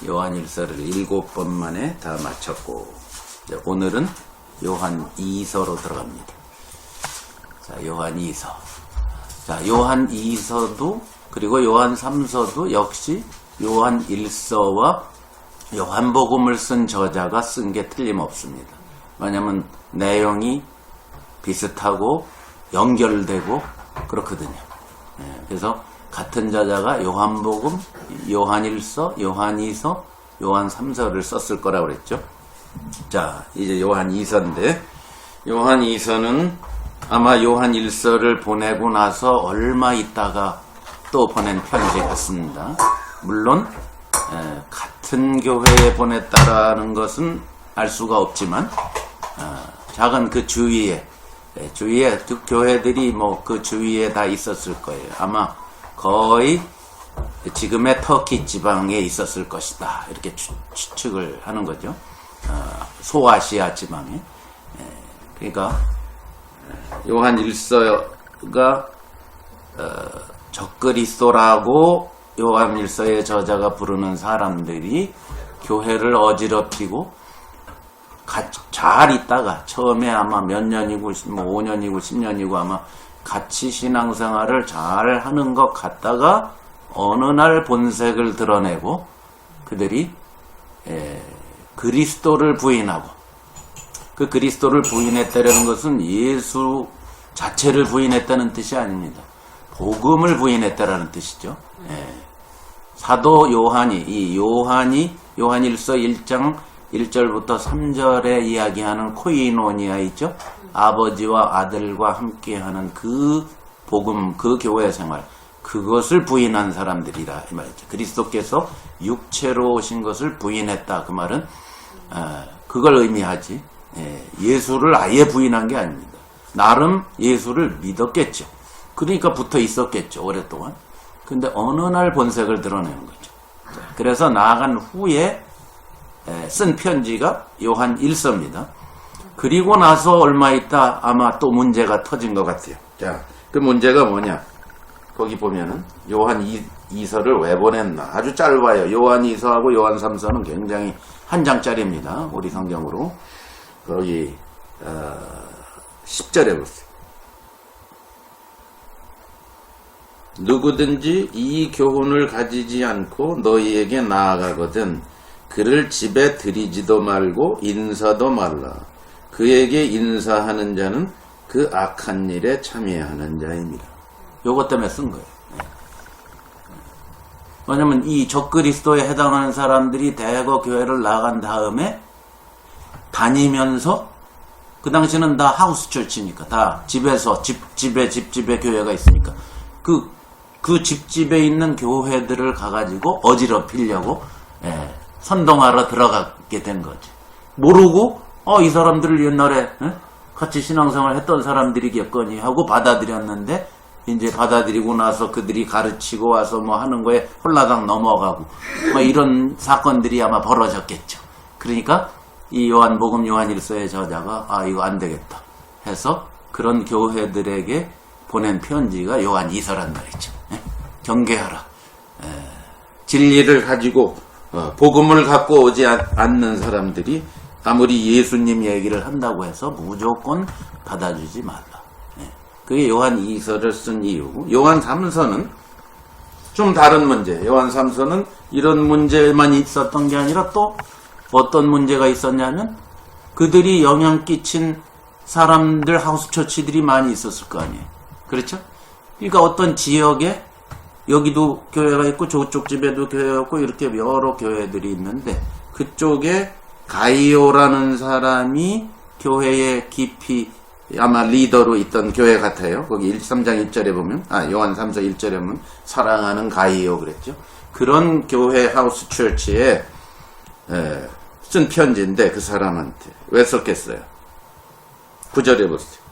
요한일서를 7번 만에 다 마쳤고, 오늘은 요한 2서로 들어갑니다. 자, 요한 2서. 자, 요한 2서도, 그리고 요한 3서도 역시 요한 1서와 요한복음을 쓴 저자가 쓴 게 틀림없습니다. 왜냐면 내용이 비슷하고 연결되고 그렇거든요. 그래서 같은 저자가 요한복음, 요한 1서, 요한 2서, 요한 3서를 썼을 거라고 그랬죠. 자, 이제 요한 2서인데, 요한 2서는 아마 요한 1서를 보내고 나서 얼마 있다가 또 보낸 편지 같습니다. 물론 같은 교회에 보냈다라는 것은 알 수가 없지만, 작은 그 주위에 그 교회들이 뭐 그 주위에 다 있었을 거예요. 아마 거의 지금의 터키 지방에 있었을 것이다, 이렇게 추측을 하는 거죠. 소아시아 지방에. 그러니까 요한 1서가 적그리스도라고 요한 1서의 저자가 부르는 사람들이 교회를 어지럽히고 잘 있다가 처음에 아마 몇 년이고 뭐 5년이고 10년이고 아마 같이 신앙생활을 잘 하는 것 같다가 어느 날 본색을 드러내고 그들이 그리스도를 부인하고, 그 그리스도를 부인했다는 것은 예수 자체를 부인했다는 뜻이 아닙니다. 복음을 부인했다라는 뜻이죠. 사도 요한이 요한 1서 1장 1절부터 3절에 이야기하는 코이노니아 있죠? 아버지와 아들과 함께하는 그 복음, 그 교회 생활, 그것을 부인한 사람들이라 이 말이죠. 그리스도께서 육체로 오신 것을 부인했다, 그 말은 그걸 의미하지, 예수를 아예 부인한 게 아닙니다. 나름 예수를 믿었겠죠. 그러니까 붙어 있었겠죠, 오랫동안. 근데 어느 날 본색을 드러내는 거죠. 그래서 나아간 후에 쓴 편지가 요한 1서입니다. 그리고 나서 얼마 있다 아마 또 문제가 터진 것 같아요. 자, 그 문제가 뭐냐? 거기 보면은 요한 2서를 왜 보냈나? 아주 짧아요. 요한 2서하고 요한 3서는 굉장히 한 장짜리입니다. 우리 성경으로. 거기 10절에 보세요. 누구든지 이 교훈을 가지지 않고 너희에게 나아가거든 그를 집에 들이지도 말고 인사도 말라. 그에게 인사하는 자는 그 악한 일에 참여하는 자입니다. 요것 때문에 쓴 거예요. 왜냐면 이 적그리스도에 해당하는 사람들이 대거 교회를 나간 다음에 다니면서, 그 당시는 다 하우스 철치니까 다 집에서 집집에 교회가 있으니까 그 집집에 있는 교회들을 가가지고 어지럽히려고 선동하러 들어가게 된 거지. 모르고 이 사람들을 옛날에 같이 신앙생활 했던 사람들이겠거니 하고 받아들였는데, 이제 받아들이고 나서 그들이 가르치고 와서 뭐 하는 거에 홀라당 넘어가고 뭐 이런 사건들이 아마 벌어졌겠죠. 그러니까 이 요한복음 요한 1서의 저자가 이거 안 되겠다 해서 그런 교회들에게 보낸 편지가 요한 2서란 말이죠. 경계하라. 진리를 가지고 복음을 갖고 오지 않는 사람들이 아무리 예수님 얘기를 한다고 해서 무조건 받아주지 말라. 그게 요한 2서를 쓴 이유. 요한 3서는 좀 다른 문제. 요한 3서는 이런 문제만 있었던 게 아니라 또 어떤 문제가 있었냐면, 그들이 영향 끼친 사람들, 하우스처치들이 많이 있었을 거 아니에요. 그렇죠? 그러니까 어떤 지역에 여기도 교회가 있고 저쪽 집에도 교회가 있고 이렇게 여러 교회들이 있는데, 그쪽에 가이오라는 사람이 교회에 깊이 아마 리더로 있던 교회 같아요. 거기 3장 1절에 보면, 요한 3서 1절에 보면 사랑하는 가이오 그랬죠. 그런 교회 하우스 처치에 쓴 편지인데, 그 사람한테 왜 썼겠어요? 9절에 보세요.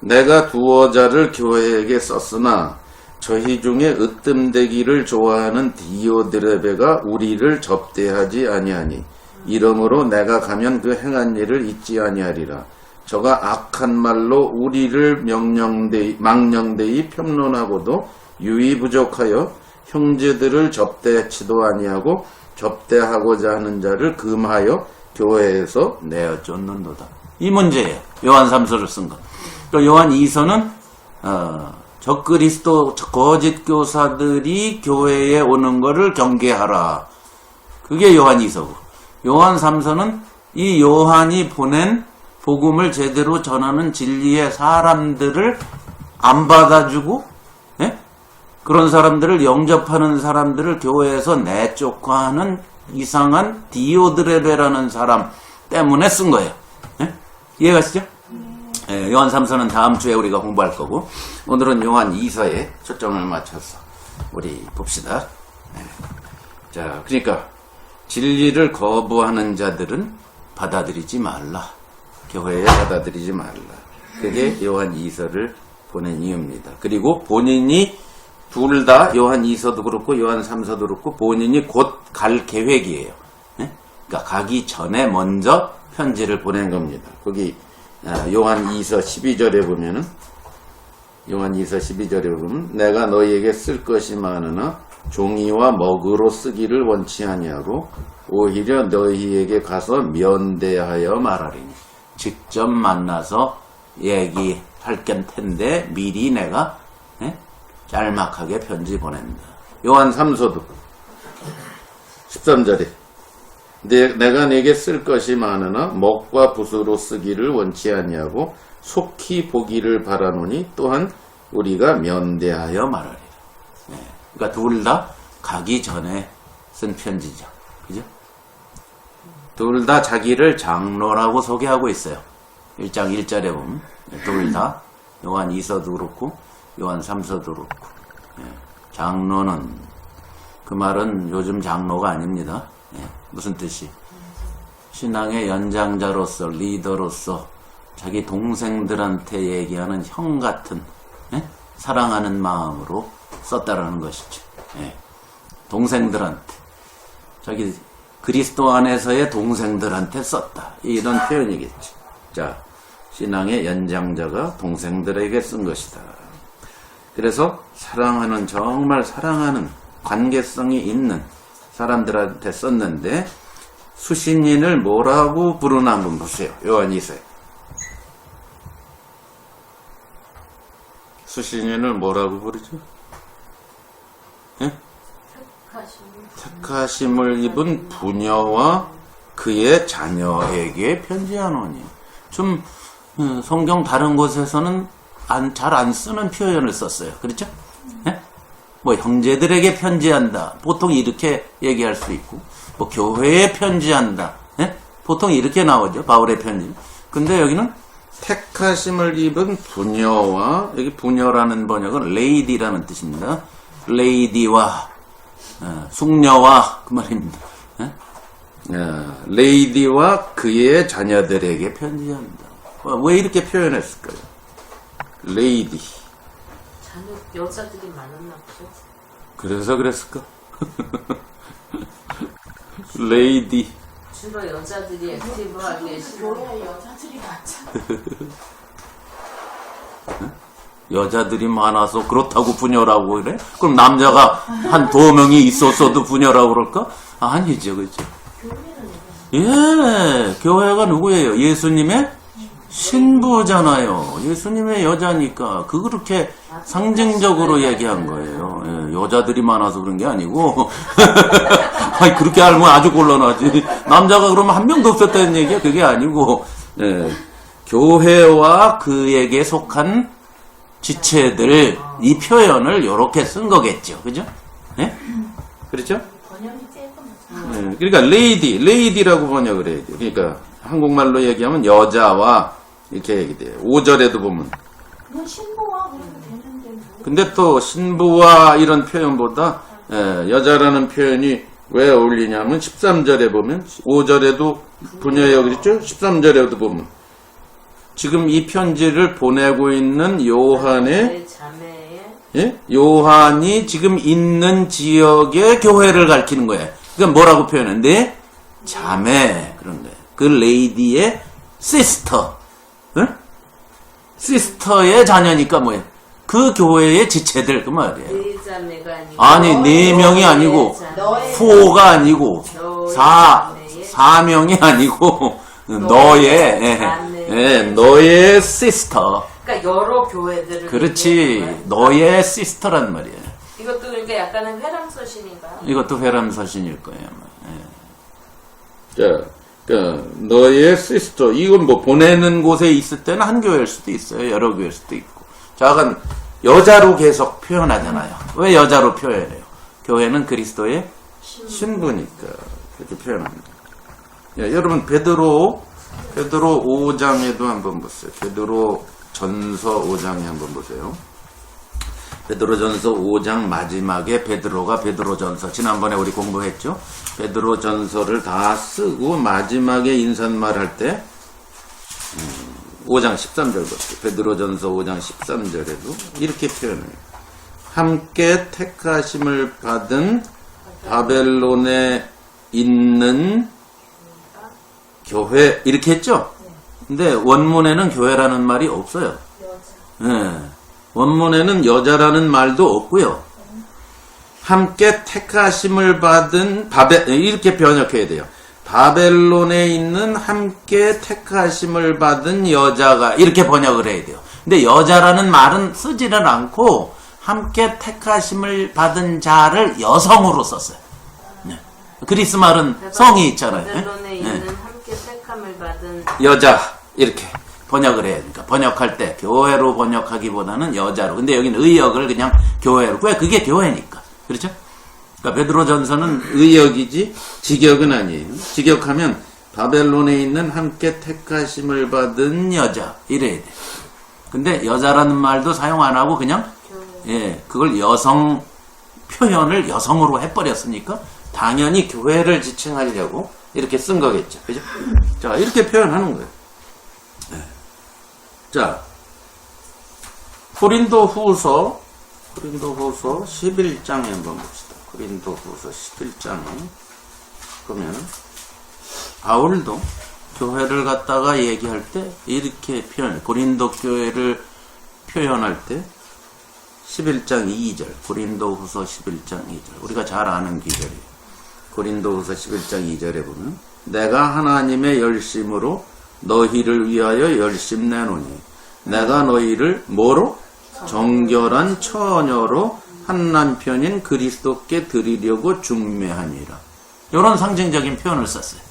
내가 두어 자를 교회에게 썼으나 저희 중에 으뜸되기를 좋아하는 디오드레베가 우리를 접대하지 아니하니 이러므로 내가 가면 그 행한 일을 잊지 아니하리라. 저가 악한 말로 우리를 망령되이 편론하고도 유의부족하여 형제들을 접대치도 아니하고 접대하고자 하는 자를 금하여 교회에서 내어 쫓는도다. 이 문제예요. 요한 3서를 쓴 것. 또 요한 2서는 적그리스도 거짓 교사들이 교회에 오는 것을 경계하라. 그게 요한 2서고, 요한 3서는 이 요한이 보낸 복음을 제대로 전하는 진리의 사람들을 안 받아주고, 예? 그런 사람들을 영접하는 사람들을 교회에서 내쫓고 하는 이상한 디오드레베라는 사람 때문에 쓴 거예요. 예? 이해가시죠? 예, 요한 3서는 다음 주에 우리가 공부할 거고, 오늘은 요한 2서에 초점을 맞춰서 우리 봅시다. 예. 자, 그러니까 진리를 거부하는 자들은 받아들이지 말라. 교회에 받아들이지 말라. 그게 요한 2서를 보낸 이유입니다. 그리고 본인이 둘 다 요한 2서도 그렇고 요한 3서도 그렇고 본인이 곧 갈 계획이에요. 예? 그러니까 가기 전에 먼저 편지를 보낸 겁니다. 거기 요한 2서 12절에 보면은, 요한 2서 12절에 보면, 내가 너희에게 쓸 것이 많으나 종이와 먹으로 쓰기를 원치 아니하고 오히려 너희에게 가서 면대하여 말하리니. 직접 만나서 얘기할 텐데 미리 내가 짤막하게 편지 보낸다. 요한 3서도 13절에 내가 네게 쓸 것이 많으나 먹과 붓으로 쓰기를 원치 아니하고 속히 보기를 바라노니 또한 우리가 면대하여 말하리라. 그러니까 둘 다 가기 전에 쓴 편지죠. 그죠? 둘 다 자기를 장로라고 소개하고 있어요. 1장 1절에 보면 둘 다 요한 2서도 그렇고 요한 3서도 그렇고. 장로는, 그 말은 요즘 장로가 아닙니다. 무슨 뜻이? 신앙의 연장자로서, 리더로서 자기 동생들한테 얘기하는 형 같은 사랑하는 마음으로 썼다라는 것이죠. 동생들한테, 자기 그리스도 안에서의 동생들한테 썼다, 이런 표현이겠죠. 자, 신앙의 연장자가 동생들에게 쓴 것이다. 그래서 사랑하는, 정말 사랑하는 관계성이 있는 사람들한테 썼는데, 수신인을 뭐라고 부르나 한번 보세요. 요한 2서에 수신인을 뭐라고 부르죠? 예? 택하심을 입은 부녀와 그의 자녀에게 편지하노니. 좀 성경 다른 곳에서는 잘 안 쓰는 표현을 썼어요. 그렇죠? 예? 뭐 형제들에게 편지한다, 보통 이렇게 얘기할 수 있고, 뭐 교회에 편지한다, 예? 보통 이렇게 나오죠. 바울의 편지. 근데 여기는 택하심을 입은 부녀와, 여기 부녀라는 번역은 레이디라는 뜻입니다. 레이디와 숙녀와 그 말입니다. 예? 레이디와 그의 자녀들에게 편지한다. 왜 이렇게 표현했을까요? 레이디. 자녀 여자들이 많았나 보죠. 그래서 그랬을까? 레이디. 주로 여자들이 액티브하게 교회 여자들이 많잖아. 여자들이 많아서 그렇다고 부녀라고 그래? 그럼 남자가 한 2명이 있었어도 부녀라고 그럴까? 아니죠, 그죠? 예, 교회가 누구예요? 예수님의 신부잖아요. 예수님의 여자니까 그렇게 상징적으로 얘기한 거예요. 예, 여자들이 많아서 그런 게 아니고 아니, 그렇게 알면 아주 곤란하지. 남자가 그러면 한 명도 없었다는 얘기야. 그게 아니고 예, 교회와 그에게 속한 지체들, 이 표현을 이렇게 쓴 거겠죠. 그죠? 예? 그렇죠? 번역이 조금. 예, 그러니까 레이디라고 번역을 해야 돼요. 그러니까 한국말로 얘기하면 여자와 이렇게 얘기돼요. 5절에도 보면. 그건 신부와 그래도 되는데 뭐. 근데 또 신부와 이런 표현보다 여자라는 표현이 왜 어울리냐면 13절에 보면, 5절에도 부녀예요 그랬죠? 13절에도 보면 지금 이 편지를 보내고 있는 요한의 자매의 예? 요한이 지금 있는 지역의 교회를 가리키는 거예요. 그러니까 뭐라고 표현했는데? 자매, 그런 거예요. 그 레이디의 시스터, 응? 시스터의 자녀니까 뭐예요? 그 교회의 지체들 그 말이에요. 네 자매가 아니고 아니 4명이 아니고 너의 4가 아니고 너의 4명이 아니고 너의 시스터. 그러니까 여러 교회들을 그렇지. 얘기하는 거야. 너의 시스터란 말이에요. 이것도 그러니까 약간은 회람서신인가요? 이것도 회람서신일 거예요. 자, 너의 시스터. 이건 뭐 보내는 곳에 있을 때는 한 교회일 수도 있어요. 여러 교회일 수도 있고. 작은 여자로 계속 표현하잖아요. 왜 여자로 표현해요? 교회는 그리스도의 신부니까 그렇게 표현합니다. 여러분 베드로 5장에도 한번 보세요. 베드로 전서 5장에 한번 보세요. 베드로전서 5장 마지막에 베드로가 베드로전서 지난번에 우리 공부했죠. 베드로전서를 다 쓰고 마지막에 인사말 할 때 5장 13절 보세요. 베드로전서 5장 13절에도 이렇게 표현해요. 함께 택하심을 받은 바벨론에 있는 교회 이렇게 했죠. 근데 원문에는 교회라는 말이 없어요. 예. 원문에는 여자라는 말도 없고요. 함께 택하심을 받은 이렇게 번역해야 돼요. 바벨론에 있는 함께 택하심을 받은 여자가 이렇게 번역을 해야 돼요. 근데 여자라는 말은 쓰지는 않고 함께 택하심을 받은 자를 여성으로 썼어요. 네. 그리스 말은 성이 있잖아요. 바벨론에 있는 함께 택함을 받은 여자 이렇게 번역을 해야 되니까 번역할 때 교회로 번역하기보다는 여자로. 근데 여기는 의역을 그냥 교회로. 왜? 그게 교회니까. 그렇죠? 그러니까 베드로전서는 의역이지 직역은 아니에요. 직역하면 바벨론에 있는 함께 택하심을 받은 여자 이래야 돼. 근데 여자라는 말도 사용 안 하고 그냥 그걸 여성 표현을 여성으로 해버렸으니까 당연히 교회를 지칭하려고 이렇게 쓴 거겠죠. 그죠? 자, 이렇게 표현하는 거예요. 자, 고린도후서 11장에 한번 봅시다. 고린도후서 11장에 보면 바울도 교회를 갖다가 얘기할 때 이렇게 표현해. 고린도 교회를 표현할 때 11장 2절 고린도후서 11장 2절 우리가 잘 아는 기절이에요. 고린도후서 11장 2절에 보면 내가 하나님의 열심으로 너희를 위하여 열심 내노니 내가 너희를 뭐로? 정결한 처녀로 한 남편인 그리스도께 드리려고 중매하니라. 이런 상징적인 표현을 썼어요.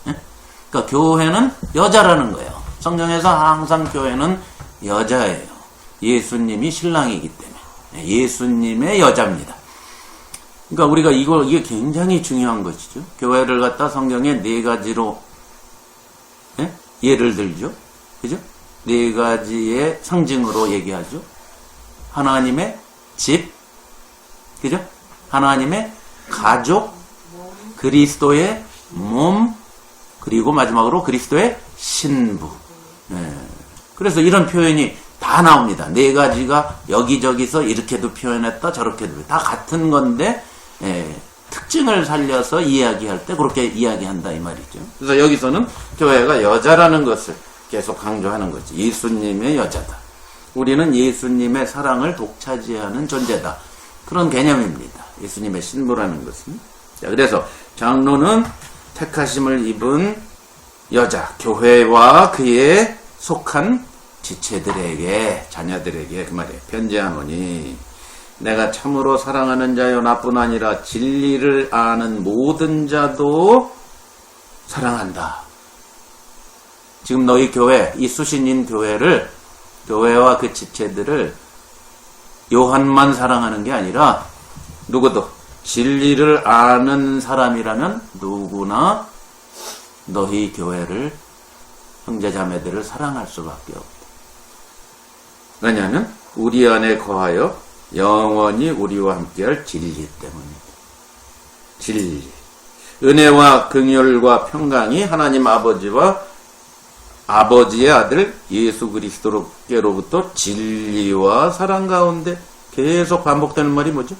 그러니까 교회는 여자라는 거예요. 성경에서 항상 교회는 여자예요. 예수님이 신랑이기 때문에 예수님의 여자입니다. 그러니까 우리가 이게 굉장히 중요한 것이죠. 교회를 갖다 성경에 4가지로 예를 들죠. 그죠? 4가지의 상징으로 얘기하죠. 하나님의 집, 그죠? 하나님의 가족, 그리스도의 몸, 그리고 마지막으로 그리스도의 신부. 그래서 이런 표현이 다 나옵니다. 4가지가 여기저기서 이렇게도 표현했다, 저렇게도 다 같은 건데 특징을 살려서 이야기할 때 그렇게 이야기한다 이 말이죠. 그래서 여기서는 교회가 여자라는 것을 계속 강조하는 거지. 예수님의 여자다. 우리는 예수님의 사랑을 독차지하는 존재다. 그런 개념입니다. 예수님의 신부라는 것은. 자, 그래서 장로는 택하심을 입은 여자, 교회와 그에 속한 지체들에게, 자녀들에게 그 말이에요. 편지하노니 내가 참으로 사랑하는 자요 나뿐 아니라 진리를 아는 모든 자도 사랑한다. 지금 너희 교회, 이 수신인 교회와 그 지체들을 요한만 사랑하는 게 아니라 누구도 진리를 아는 사람이라면 누구나 너희 교회를 형제자매들을 사랑할 수밖에 없다. 왜냐하면 우리 안에 거하여 영원히 우리와 함께할 진리 때문이다. 진리. 은혜와 긍휼과 평강이 하나님 아버지와 아버지의 아들 예수 그리스도께로부터 진리와 사랑 가운데 계속 반복되는 말이 뭐죠?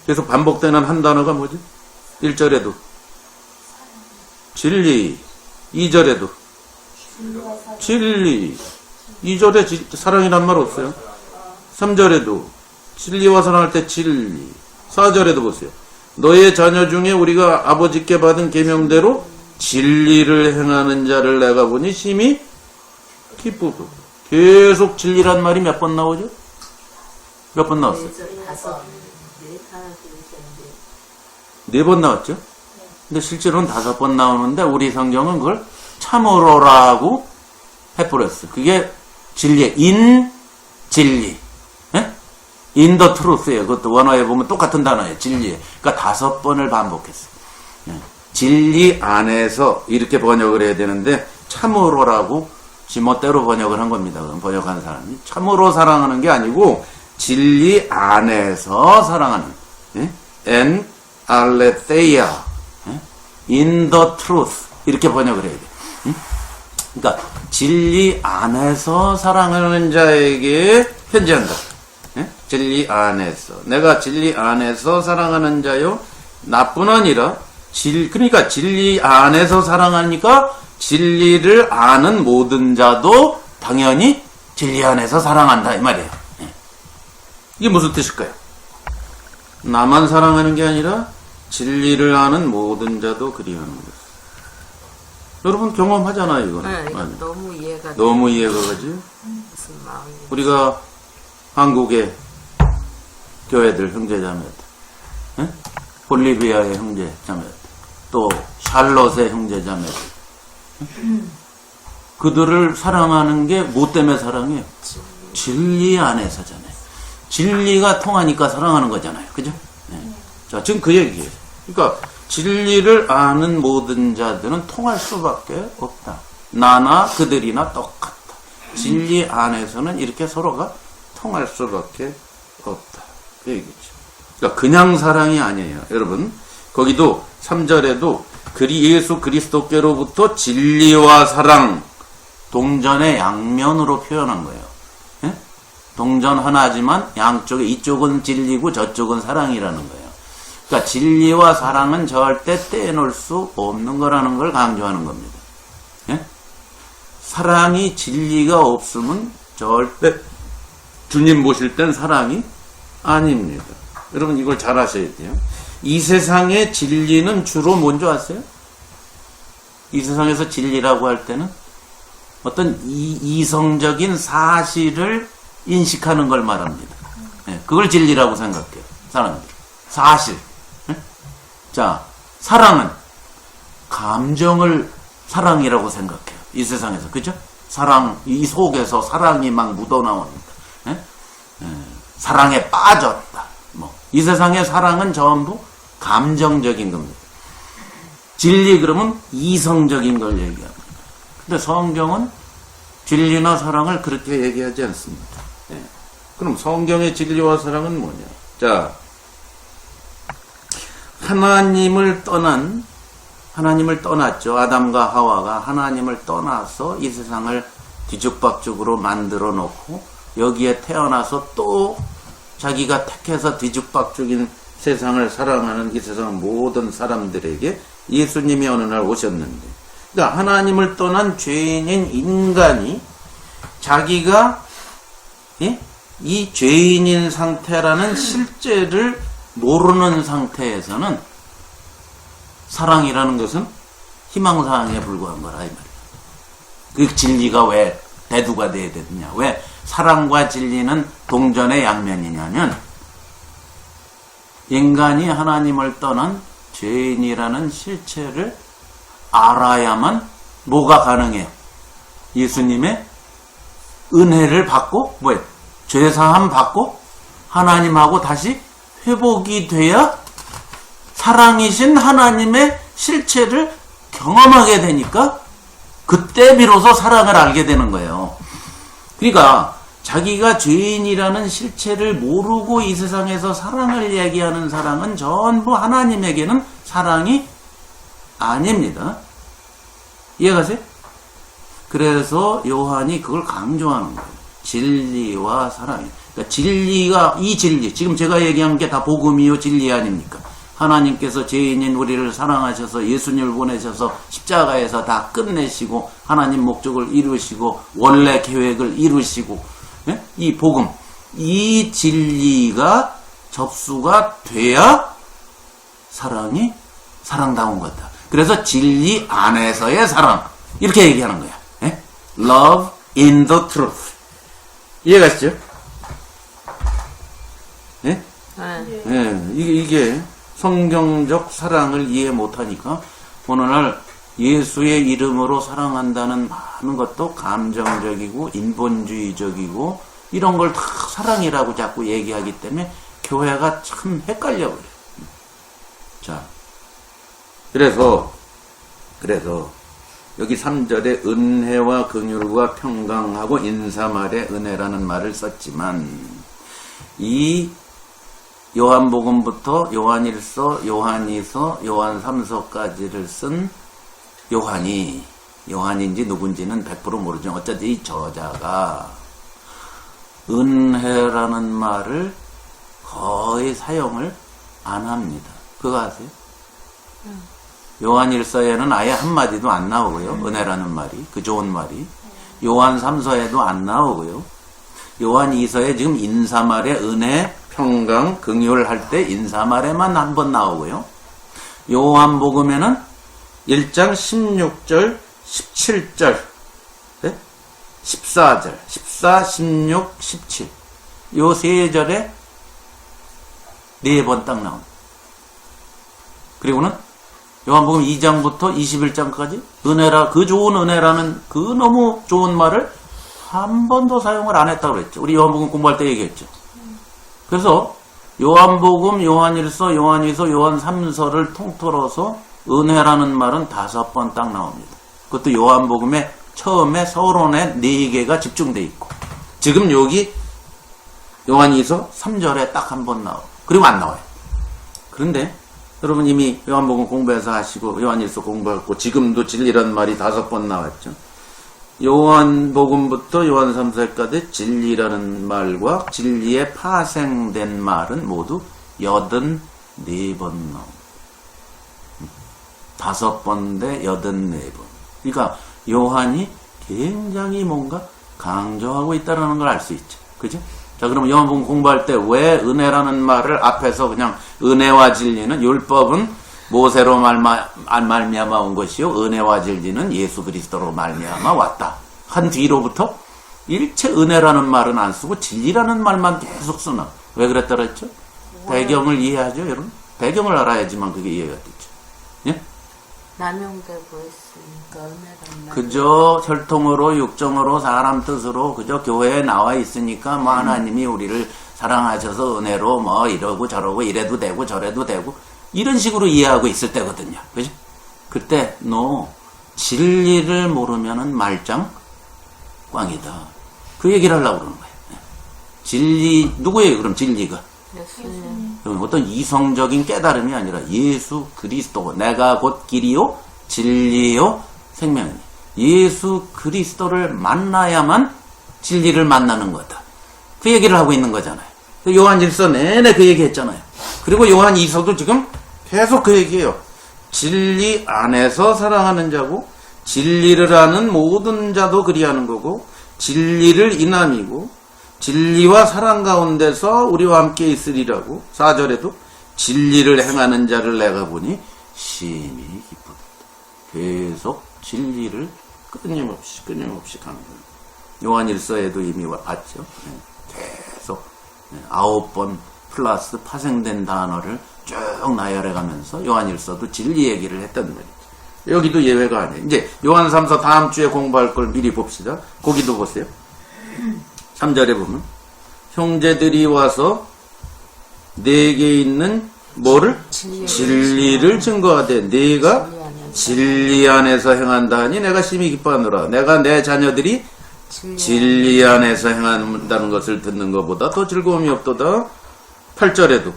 계속 반복되는 한 단어가 뭐죠? 1절에도 진리, 2절에도 진리, 2절에 사랑이란 말 없어요. 3절에도 진리와 사랑할 때 진리. 4절에도 보세요. 너의 자녀 중에 우리가 아버지께 받은 계명대로 진리를 행하는 자를 내가 보니 심히 기쁘고. 계속 진리란 말이 몇 번 나오죠? 몇 번 나왔어요? 4번 나왔죠? 근데 실제로는 5번 나오는데 우리 성경은 그걸 참으로라고 해버렸어. 그게 진리, 진리. in the truth예요. 그것도 원어에 보면 똑같은 단어예요. 진리에. 그러니까 5번을 반복했어요. 진리 안에서 이렇게 번역을 해야 되는데 참으로라고 지멋대로 번역을 한 겁니다. 그럼 번역하는 사람이 참으로 사랑하는 게 아니고 진리 안에서 사랑하는 en aletheia in the truth 이렇게 번역을 해야 돼요. 그러니까 진리 안에서 사랑하는 자에게 편지한다. 진리 안에서 내가 진리 안에서 사랑하는 자요 나뿐 아니라 그러니까 진리 안에서 사랑하니까 진리를 아는 모든 자도 당연히 진리 안에서 사랑한다 이 말이에요. 이게 무슨 뜻일까요? 나만 사랑하는 게 아니라 진리를 아는 모든 자도 그리하는 것. 여러분 경험하잖아요 이거는. 네, 이건 너무 이해가 너무 이해가 가지. 무슨 마음이 우리가 한국의 교회들 형제자매들, 볼리비아의 형제자매들, 또 샬롯의 형제자매들, 그들을 사랑하는 게 뭐 때문에 사랑해요? 진리 안에서잖아요. 진리가 통하니까 사랑하는 거잖아요. 그죠? 네. 자, 지금 그 얘기예요. 그러니까 진리를 아는 모든 자들은 통할 수밖에 없다. 나나 그들이나 똑같다. 진리 안에서는 이렇게 서로가 통할 수밖에 없다. 그 얘기죠. 그러니까 그냥 사랑이 아니에요. 여러분, 거기도 3절에도 예수 그리스도께로부터 진리와 사랑, 동전의 양면으로 표현한 거예요. 예? 동전 하나지만 양쪽에 이쪽은 진리고 저쪽은 사랑이라는 거예요. 그러니까 진리와 사랑은 절대 떼놓을 수 없는 거라는 걸 강조하는 겁니다. 예? 사랑이 진리가 없으면 절대 주님 모실 땐 사랑이 아닙니다. 여러분 이걸 잘 아셔야 돼요. 이 세상의 진리는 주로 뭔지 아세요? 이 세상에서 진리라고 할 때는 어떤 이성적인 사실을 인식하는 걸 말합니다. 네, 그걸 진리라고 생각해요. 사람들. 사실. 네? 자, 사랑은 감정을 사랑이라고 생각해요. 이 세상에서. 그죠? 사랑, 이 속에서 사랑이 막 묻어나옵니다. 네? 사랑에 빠졌다. 이 세상의 사랑은 전부 감정적인 겁니다. 진리 그러면 이성적인 걸 얘기합니다. 근데 성경은 진리나 사랑을 그렇게 얘기하지 않습니다. 네. 그럼 성경의 진리와 사랑은 뭐냐? 자, 하나님을 떠났죠. 아담과 하와가 하나님을 떠나서 이 세상을 뒤죽박죽으로 만들어 놓고 여기에 태어나서 또 자기가 택해서 뒤죽박죽인 세상을 사랑하는 이 세상 모든 사람들에게 예수님이 어느 날 오셨는데, 그러니까 하나님을 떠난 죄인인 인간이 자기가 이 죄인인 상태라는 실제를 모르는 상태에서는 사랑이라는 것은 희망사항에 불과한 거라 이 말이에요. 그 진리가 왜 대두가 돼야 되느냐? 왜 사랑과 진리는 동전의 양면이냐면 인간이 하나님을 떠난 죄인이라는 실체를 알아야만 뭐가 가능해요? 예수님의 은혜를 받고 뭐예요? 죄사함 받고 하나님하고 다시 회복이 돼야 사랑이신 하나님의 실체를 경험하게 되니까 그때 비로소 사랑을 알게 되는 거예요. 그러니까 자기가 죄인이라는 실체를 모르고 이 세상에서 사랑을 얘기하는 사랑은 전부 하나님에게는 사랑이 아닙니다. 이해가세요? 그래서 요한이 그걸 강조하는 거예요. 진리와 사랑. 그러니까 진리가, 이 진리, 지금 제가 얘기한 게 다 복음이요 진리 아닙니까? 하나님께서 죄인인 우리를 사랑하셔서 예수님을 보내셔서 십자가에서 다 끝내시고 하나님 목적을 이루시고 원래 계획을 이루시고, 이 복음, 이 진리가 접수가 돼야 사랑이 사랑다운 거다. 그래서 진리 안에서의 사랑 이렇게 얘기하는 거야. 예? Love in the truth. 이해가시죠? 예? 네. 예, 이게 성경적 사랑을 이해 못하니까 오늘날 예수의 이름으로 사랑한다는 많은 것도 감정적이고 인본주의적이고 이런 걸 다 사랑이라고 자꾸 얘기하기 때문에 교회가 참 헷갈려버려요. 자, 그래서 여기 3절에 은혜와 긍휼과 평강하고 인사말에 은혜라는 말을 썼지만 이 요한복음부터 요한일서, 요한이서, 요한 3서까지를 쓴 요한인지 누군지는 100% 모르죠. 어쨌든 이 저자가 은혜라는 말을 거의 사용을 안 합니다. 그거 아세요? 요한일서에는 아예 한마디도 안 나오고요. 은혜라는 말이, 그 좋은 말이. 요한 3서에도 안 나오고요. 요한 2서에 지금 인사말에 은혜, 평강, 긍휼 할 때 인사말에만 한 번 나오고요. 요한복음에는 1장 16절, 17절, 14절, 14, 16, 17. 요 세 절에 4번 딱 나옵니다. 그리고는 요한복음 2장부터 21장까지 은혜라, 그 좋은 은혜라는 그 너무 좋은 말을 한 번도 사용을 안 했다고 그랬죠. 우리 요한복음 공부할 때 얘기했죠. 그래서 요한복음, 요한일서, 요한이서, 요한 3서를 통틀어서 은혜라는 말은 5번 딱 나옵니다. 그것도 요한복음의 처음에 서론에 4개가 집중되어 있고 지금 여기 요한이서 3절에 딱 한 번 나오고 그리고 안 나와요. 그런데 여러분 이미 요한복음 공부해서 하시고 요한일서 공부하고 지금도 진리란 말이 5번 나왔죠. 요한복음부터 요한 3서까지 진리라는 말과 진리에 파생된 말은 모두 84번 나옵니다. 5번 대 84번. 그러니까 요한이 굉장히 뭔가 강조하고 있다는 걸 알 수 있죠. 그죠? 자, 그럼 요한복음 공부할 때 왜 은혜라는 말을 앞에서 그냥 은혜와 진리는 율법은 모세로 말미암아 온 것이요 은혜와 진리는 예수 그리스도로 말미암아 왔다. 한 뒤로부터 일체 은혜라는 말은 안 쓰고 진리라는 말만 계속 쓰나. 왜 그랬다 그랬죠? 배경을 이해하죠, 여러분? 배경을 알아야지만 그게 이해가 되죠. 예? 남용되고 있으니까 은혜란 말. 그저 혈통으로 육정으로 사람 뜻으로 그저 교회에 나와 있으니까 뭐 하나님이 우리를 사랑하셔서 은혜로 뭐 이러고 저러고 이래도 되고 저래도 되고 이런 식으로 이해하고 있을 때거든요. 그죠? 그때 너 진리를 모르면은 말짱 꽝이다. 그 얘기를 하려고 그러는 거예요. 진리 누구예요? 그럼 진리가 예수님. 어떤 이성적인 깨달음이 아니라 예수 그리스도 내가 곧 길이요 진리요 생명이니 예수 그리스도를 만나야만 진리를 만나는 거다. 그 얘기를 하고 있는 거잖아요. 요한일서 내내 그 얘기 했잖아요. 그리고 요한 2서도 지금 계속 그 얘기해요. 진리 안에서 사랑하는 자고 진리를 아는 모든 자도 그리하는 거고 진리를 인함이고 진리와 사랑 가운데서 우리와 함께 있으리라고 4절에도 진리를 행하는 자를 내가 보니 심히 기쁘다. 계속 진리를 끊임없이 강조합니다. 요한일서에도 이미 봤죠. 계속 9번 플러스 파생된 단어를 쭉 나열해가면서 요한일서도 진리 얘기를 했단 말이죠. 여기도 예외가 아니에요. 이제 요한 3서 다음 주에 공부할 걸 미리 봅시다. 거기도 보세요. 3절에 보면 형제들이 와서 내게 있는 뭐를? 진리를 증거하되 네가 진리 안에서 행한다 하니 내가 심히 기뻐하노라. 내가 내 자녀들이 진리 안에서 행한다는 것을 듣는 것보다 더 즐거움이 없도다. 8절에도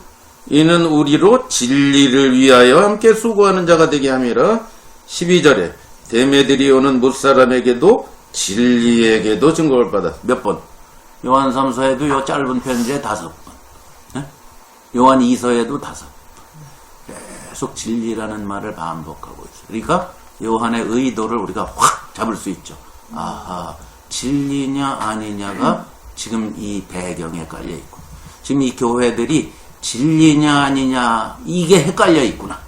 이는 우리로 진리를 위하여 함께 수고하는 자가 되게 함이라. 12절에 데메드리오는 무사람에게도 진리에게도 증거를 받아. 몇 번? 요한 3서에도 요 짧은 편지에 5번. 요한 2서에도 5번. 계속 진리라는 말을 반복하고 있어요. 그러니까 요한의 의도를 우리가 확 잡을 수 있죠. 아하, 진리냐 아니냐가 지금 이 배경에 깔려 있고, 지금 이 교회들이 진리냐 아니냐 이게 헷갈려 있구나.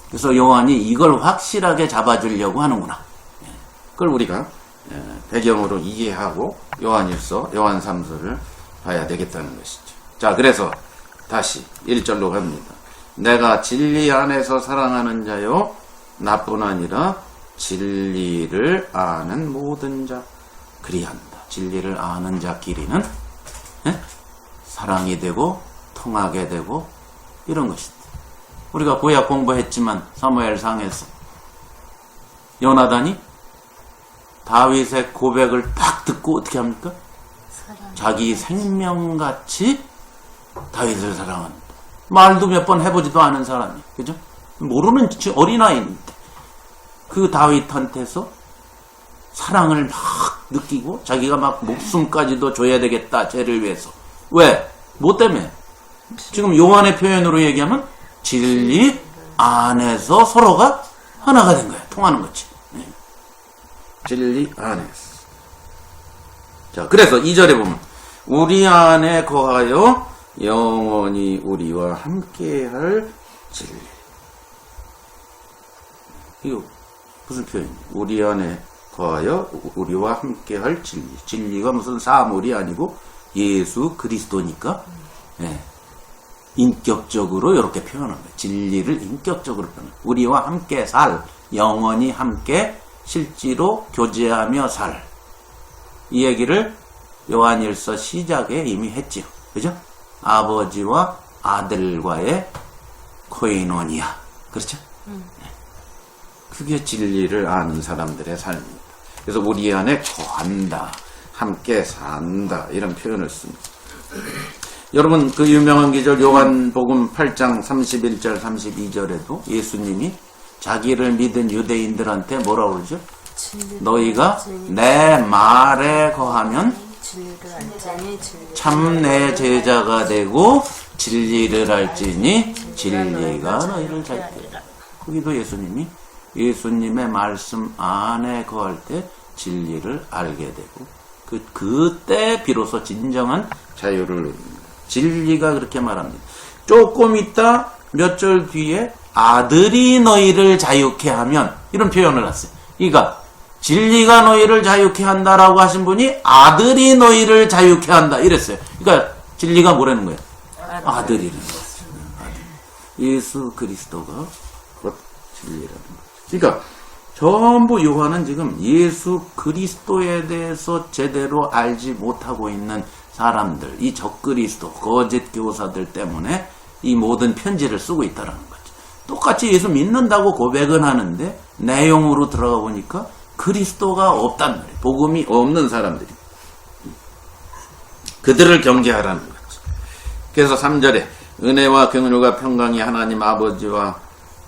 그래서 요한이 이걸 확실하게 잡아주려고 하는구나. 그걸 우리가 배경으로 이해하고 요한일서, 요한 3서를 봐야 되겠다는 것이죠. 자, 그래서 다시 1절로 갑니다. 내가 진리 안에서 사랑하는 자요, 나뿐 아니라 진리를 아는 모든 자 그리한다. 진리를 아는 자끼리는 사랑이 되고 통하게 되고 이런 것이다. 우리가 구약 공부했지만 사무엘상에서 요나단이 다윗의 고백을 딱 듣고 어떻게 합니까? 자기 생명같이 다윗을 사랑한다. 말도 몇 번 해보지도 않은 사람이, 그죠? 모르는 어린아이인데 그 다윗한테서 사랑을 막 느끼고 자기가 막 목숨까지도 줘야 되겠다, 죄를 위해서. 왜? 뭐 때문에? 지금 요한의 표현으로 얘기하면 진리 안에서 서로가 하나가 된 거야. 통하는 거지. 네. 진리 안에서. 자, 그래서 2절에 보면 우리 안에 거하여 영원히 우리와 함께할 진리. 이거 무슨 표현이에요? 우리 안에 거하여 우리와 함께할 진리. 진리가 무슨 사물이 아니고 예수 그리스도니까 인격적으로 이렇게 표현한 거예요. 진리를 인격적으로 표현한 거예요. 우리와 함께 살, 영원히 함께 실제로 교제하며 살. 이 얘기를 요한일서 시작에 이미 했지요. 그죠? 아버지와 아들과의 코이노니아. 그렇죠? 그게 진리를 아는 사람들의 삶입니다. 그래서 우리 안에 거한다, 함께 산다, 이런 표현을 씁니다. 여러분, 그 유명한 기절 요한복음 8장 31절 32절에도 예수님이 자기를 믿은 유대인들한테 뭐라고 그러죠? 너희가 내 말에 거하면 참 내 제자가 되고 진리를 알지니 진리가 너희를 자유케. 거기도 예수님의 말씀 안에 거할 때 진리를 알게 되고 그때 비로소 진정한 자유를 누립니다. 진리가 그렇게 말합니다. 조금 있다 몇 절 뒤에 아들이 너희를 자유케 하면 이런 표현을 했어요. 그러니까 진리가 너희를 자유케 한다라고 하신 분이 아들이 너희를 자유케 한다 이랬어요. 그러니까 진리가 뭐라는 거예요? 아들이라는 거예요. 예수 그리스도가 곧 진리라는 거예요. 그러니까 전부 요한은 지금 예수 그리스도에 대해서 제대로 알지 못하고 있는 사람들, 이 적그리스도, 거짓 교사들 때문에 이 모든 편지를 쓰고 있다는 거죠. 똑같이 예수 믿는다고 고백은 하는데 내용으로 들어가 보니까 그리스도가 없단 말이에요. 복음이 없는 사람들이. 그들을 경계하라는 거죠. 그래서 3절에 은혜와 긍휼과 평강이 하나님 아버지와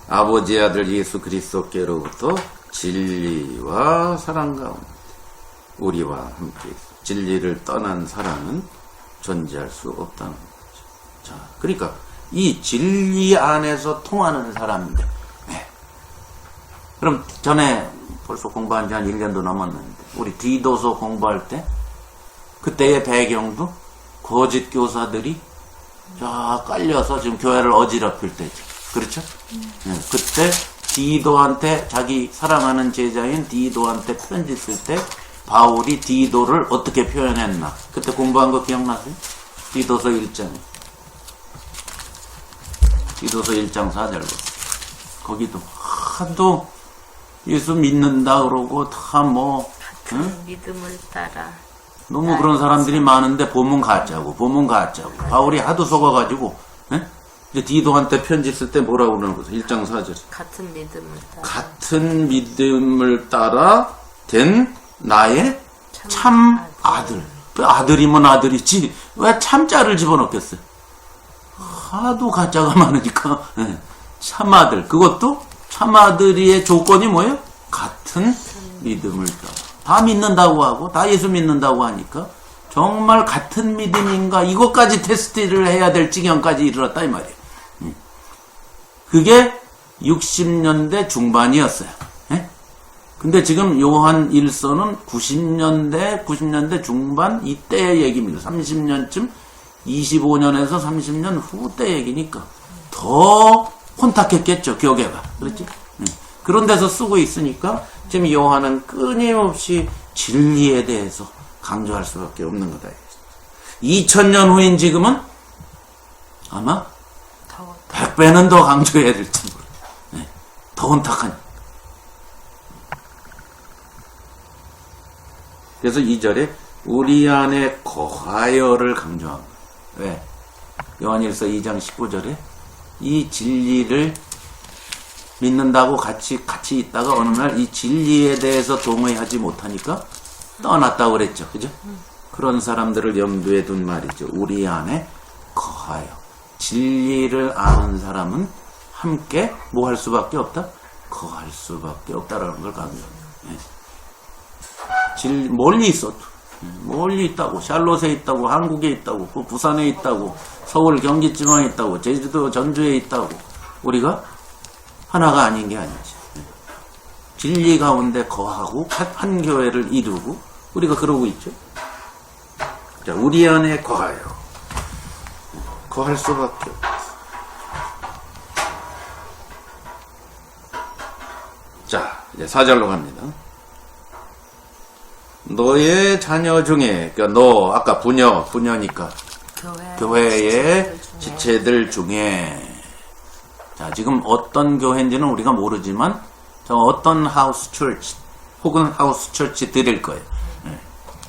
아버지의 아들 예수 그리스도께로부터 진리와 사랑 가운데 우리와 함께 있어. 진리를 떠난 사랑은 존재할 수 없다는 거죠. 자, 그러니까 이 진리 안에서 통하는 사람들. 네. 그럼 전에 벌써 공부한 지 한 1년도 넘었는데 우리 디도서 공부할 때 그때의 배경도 거짓 교사들이 쫙 깔려서 지금 교회를 어지럽힐 때죠. 그렇죠? 네. 그때 디도한테 자기 사랑하는 제자인 디도한테 편지 쓸 때 바울이 디도를 어떻게 표현했나? 그때 공부한 거 기억나세요? 디도서 1장. 디도서 1장 4절. 거기도 하도 예수 믿는다 그러고 다 뭐 믿음을 따라 너무 그런 사람들이 많은데 보면 가짜고 바울이 하도 속아가지고 이제 디도한테 편지 쓸 때 뭐라고 그러는 거죠? 1장 4절. 같은 믿음을 따라 된 나의 참 아들. 아들이면 아들이지 왜 참자를 집어넣겠어요? 하도 가짜가 많으니까. 참 아들. 그것도 참 아들의 조건이 뭐예요? 같은 믿음을 따라. 다 믿는다고 하고 다 예수 믿는다고 하니까 정말 같은 믿음인가 이것까지 테스트를 해야 될 지경까지 이르렀다 이 말이에요. 그게 60년대 중반이었어요. 근데 지금 요한 1서는 90년대 중반 이때의 얘기입니다. 30년쯤 25년에서 30년 후 때 얘기니까 더 혼탁했겠죠. 교계가. 그렇지? 그런 데서 쓰고 있으니까 지금 요한은 끊임없이 진리에 대해서 강조할 수밖에 없는 거다. 2000년 후인 지금은 아마 더 100배는 더 강조해야 될지 모르겠어요. 더 혼탁하니. 그래서 2절에 우리 안에 거하여를 강조합니다. 왜? 요한일서 2장 19절에 이 진리를 믿는다고 같이 있다가 어느 날 이 진리에 대해서 동의하지 못하니까 떠났다고 그랬죠. 그죠? 그런 사람들을 염두에 둔 말이죠. 우리 안에 거하여. 진리를 아는 사람은 함께 뭐 할 수밖에 없다? 거할 수밖에 없다라는 걸 강조합니다. 멀리 있어도, 멀리 있다고, 샬롯에 있다고, 한국에 있다고, 부산에 있다고, 서울 경기지방에 있다고, 제주도 전주에 있다고, 우리가 하나가 아닌 게 아니지. 진리 가운데 거하고 한 교회를 이루고 우리가 그러고 있죠. 자, 우리 안에 거하여. 거할 수밖에 없어. 자, 이제 4절로 갑니다. 너의 자녀 중에, 그러니까 너 아까 부녀니까 교회의 지체들 중에, 자, 지금 어떤 교회인지는 우리가 모르지만 어떤 하우스 처치 혹은 하우스 처치 드릴 거예요.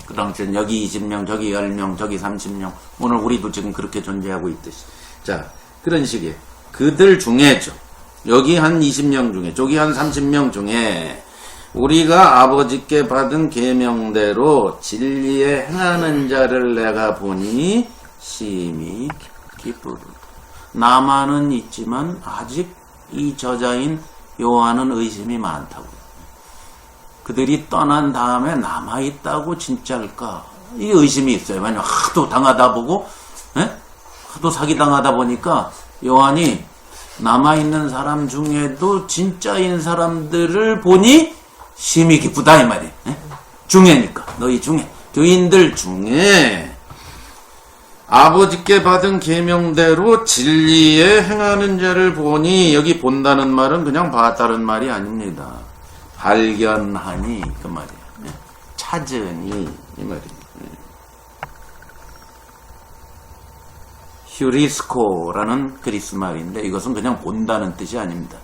그 당시엔 여기 20명, 저기 10명, 저기 30명. 오늘 우리도 지금 그렇게 존재하고 있듯이. 자, 그런 식의 그들 중에죠. 여기 한 20명 중에, 저기 한 30명 중에 우리가 아버지께 받은 계명대로 진리에 행하는 자를 내가 보니 심히 기쁘다. 나만은 있지만 아직 이 저자인 요한은 의심이 많다고. 그들이 떠난 다음에 남아있다고 진짜일까? 이 의심이 있어요. 왜냐면 하도 당하다 보고, 하도 사기당하다 보니까 요한이 남아있는 사람 중에도 진짜인 사람들을 보니 심히 기쁘다 이 말이에요. 중에니까. 너희 중에. 교인들 중에 아버지께 받은 계명대로 진리에 행하는 자를 보니, 여기 본다는 말은 그냥 봤다는 말이 아닙니다. 발견하니 그 말이에요. 찾으니 이 말이에요. 휴리스코라는 그리스 말인데 이것은 그냥 본다는 뜻이 아닙니다.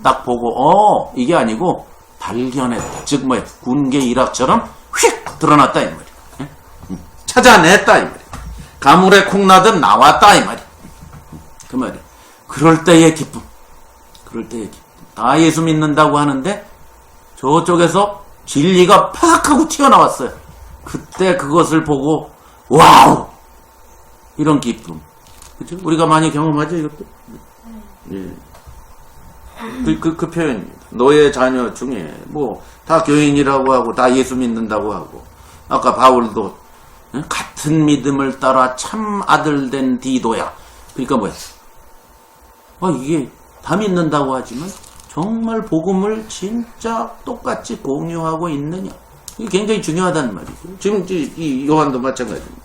딱 보고 이게 아니고 발견했다. 즉 뭐야, 군계 일학처럼 휙 드러났다 이 말이에요. 찾아냈다 이 말이에요. 가물에 콩나듯 나왔다 이 말이에요. 그 말이에요. 그럴 때의 기쁨. 그럴 때의 기쁨. 다 예수 믿는다고 하는데 저쪽에서 진리가 팍 하고 튀어나왔어요. 그때 그것을 보고 와우! 이런 기쁨. 그죠? 우리가 많이 경험하죠 이것도? 예. 그 표현입니다. 너의 자녀 중에 뭐 다 교인이라고 하고 다 예수 믿는다고 하고, 아까 바울도 같은 믿음을 따라 참 아들 된 디도야. 그러니까 뭐야? 이게 다 믿는다고 하지만 정말 복음을 진짜 똑같이 공유하고 있느냐? 이게 굉장히 중요하다는 말이죠. 지금 이 요한도 마찬가지입니다.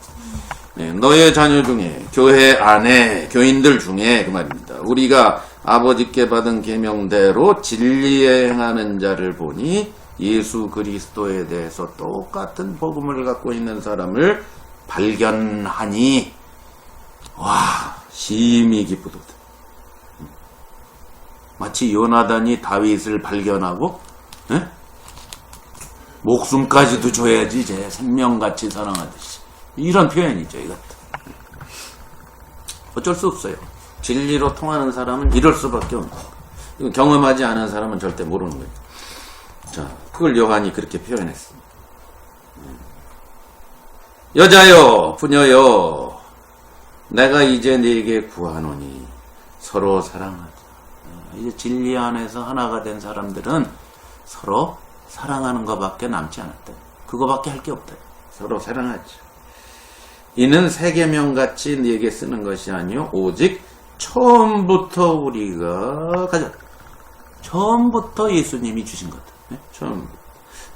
네, 너의 자녀 중에, 교회 안에 교인들 중에 그 말입니다. 우리가 아버지께 받은 계명대로 진리에 행하는 자를 보니 예수 그리스도에 대해서 똑같은 복음을 갖고 있는 사람을 발견하니 와, 심히 기쁘도다. 마치 요나단이 다윗을 발견하고 목숨까지도 줘야지 제 생명같이 사랑하듯이, 이런 표현이죠. 이것도 어쩔 수 없어요. 진리로 통하는 사람은 이럴 수밖에 없는 거예요. 경험하지 않은 사람은 절대 모르는 거예요. 자, 그걸 요한이 그렇게 표현했습니다. 여자여, 부녀여, 내가 이제 네게 구하노니 서로 사랑하자. 이제 진리 안에서 하나가 된 사람들은 서로 사랑하는 것밖에 남지 않았다. 그거밖에 할 게 없다. 서로 사랑하자. 이는 세계명같이 네게 쓰는 것이 아니요 오직 처음부터 우리가 가졌다. 처음부터 예수님이 주신 것다. 처음부터.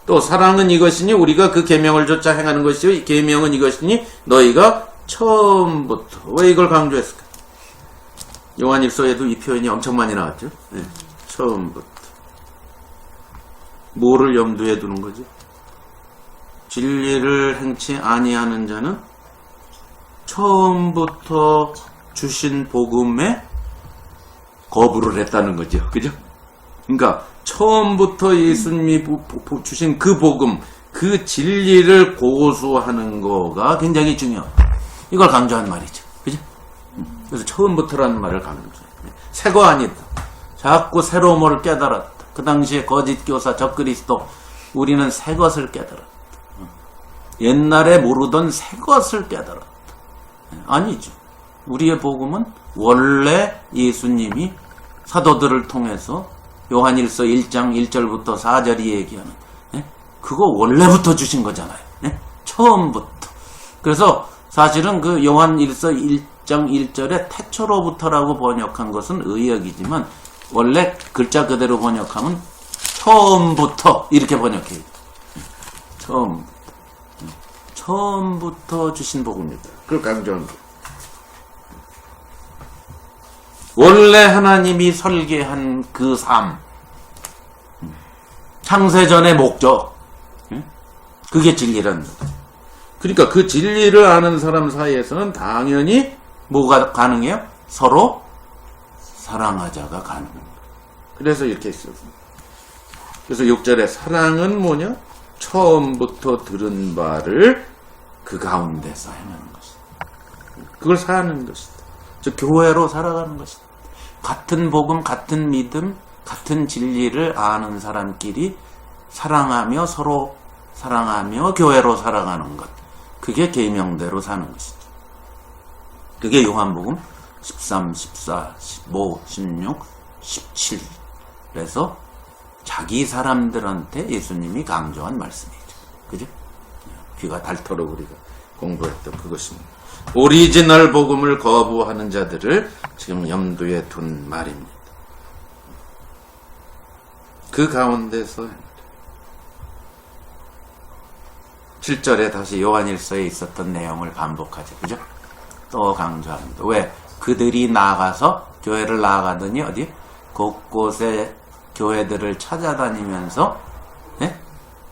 또 사랑은 이것이니 우리가 그 계명을 좇아 행하는 것이요 계명은 이것이니 너희가 처음부터. 왜 이걸 강조했을까? 요한일서에도 이 표현이 엄청 많이 나왔죠. 처음부터. 뭐를 염두에 두는 거지? 진리를 행치 아니하는 자는 처음부터 주신 복음에 거부를 했다는 거죠. 그죠? 그러니까 처음부터 예수님이 주신 그 복음, 그 진리를 고수하는 거가 굉장히 중요해요. 이걸 강조한 말이죠. 그죠? 그래서 처음부터라는 말을 강조해요. 새거 아니다. 자꾸 새로움을 깨달았다. 그 당시에 거짓 교사 적그리스도 우리는 새 것을 깨달았다. 옛날에 모르던 새 것을 깨달았다. 아니죠. 우리의 복음은 원래 예수님이 사도들을 통해서 요한일서 1장 1절부터 4절이 얘기하는 그거 원래부터 주신 거잖아요. 처음부터. 그래서 사실은 그 요한일서 1장 1절에 태초로부터라고 번역한 것은 의역이지만 원래 글자 그대로 번역하면 처음부터 이렇게 번역해요. 처음부터 주신 복음입니다. 그걸 강조한 거예요. 원래 하나님이 설계한 그 삶, 창세전의 목적, 그게 진리라는 거예요. 그러니까 그 진리를 아는 사람 사이에서는 당연히 뭐가 가능해요? 서로 사랑하자가 가능합니다. 그래서 이렇게 했습니다. 그래서 6절에 사랑은 뭐냐? 처음부터 들은 바를 그 가운데서 행하는 것이다. 그걸 사는 것이다. 즉 교회로 살아가는 것이다. 같은 복음, 같은 믿음, 같은 진리를 아는 사람끼리 사랑하며 서로 사랑하며 교회로 살아가는 것. 그게 계명대로 사는 것이죠. 그게 요한복음 13, 14, 15, 16, 17에서 자기 사람들한테 예수님이 강조한 말씀이죠. 그죠? 귀가 닳도록 우리가 공부했던 그것입니다. 오리지널 복음을 거부하는 자들을 지금 염두에 둔 말입니다. 그 가운데서 7절에 다시 요한일서에 있었던 내용을 반복하죠. 그죠? 또 강조합니다. 왜? 그들이 나가서 교회를 나가더니 어디? 곳곳에 교회들을 찾아다니면서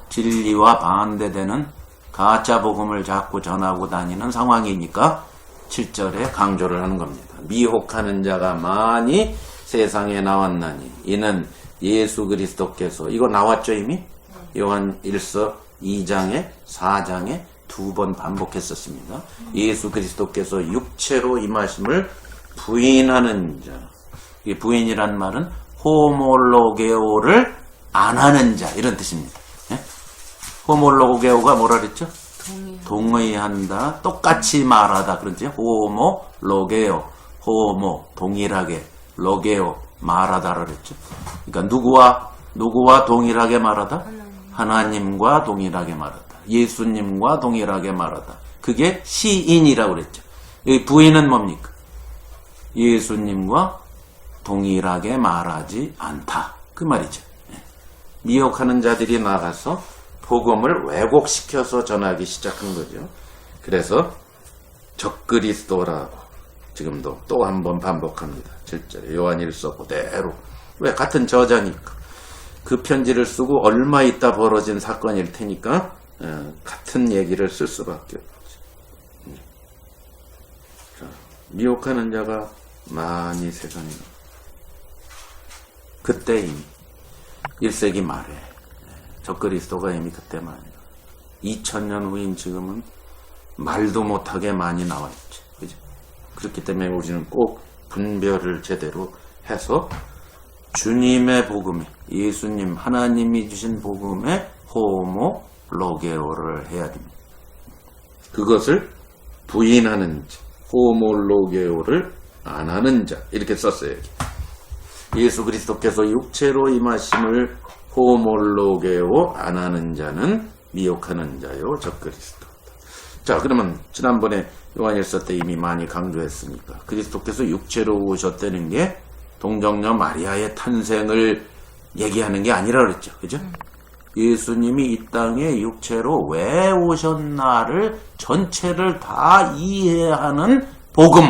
진리와 반대되는 가짜 복음을 자꾸 전하고 다니는 상황이니까 7절에 강조를 하는 겁니다. 미혹하는 자가 많이 세상에 나왔나니 이는 예수 그리스도께서 이거 나왔죠 이미? 요한 1서 2장에 4장에 2번 반복했었습니다. 예수 그리스도께서 육체로 임하심을 부인하는 자. 이 부인이란 말은 호몰로게오를 안 하는 자 이런 뜻입니다. 호몰로게오가 뭐라 그랬죠? 동의한다. 똑같이 말하다. 그렇지? 호모로게오. 호모 동일하게 로게오 말하다라 그랬죠. 그러니까 누구와 동일하게 말하다? 하나님과 동일하게 말하다. 예수님과 동일하게 말하다. 그게 시인이라고 그랬죠. 여기 부인은 뭡니까? 예수님과 동일하게 말하지 않다. 그 말이죠. 미혹하는 자들이 나가서 복음을 왜곡시켜서 전하기 시작한 거죠. 그래서 적그리스도라고 지금도 또 한 번 반복합니다. 7절에 요한일서 그대로. 왜? 같은 저자니까. 그 편지를 쓰고 얼마 있다 벌어진 사건일 테니까 같은 얘기를 쓸 수밖에 없죠. 미혹하는 자가 많이 세상에 그때 이미 1세기 말에 적그리스도가 이미 그때 많이 2000년 후인 지금은 말도 못하게 많이 나와 있죠. 그죠? 그렇기 때문에 우리는 꼭 분별을 제대로 해서 주님의 복음에 예수님 하나님이 주신 복음에 호모로게오를 해야 됩니다. 그것을 부인하는 자, 호모로게오를 안 하는 자 이렇게 썼어요. 여기. 예수 그리스도께서 육체로 임하심을 호몰로게오 안 하는 자는 미혹하는 자요 적그리스도. 자, 그러면 지난번에 요한일서 때 이미 많이 강조했으니까 그리스도께서 육체로 오셨다는 게 동정녀 마리아의 탄생을 얘기하는 게 아니라 그랬죠. 그죠? 예수님이 이 땅에 육체로 왜 오셨나를 전체를 다 이해하는 복음,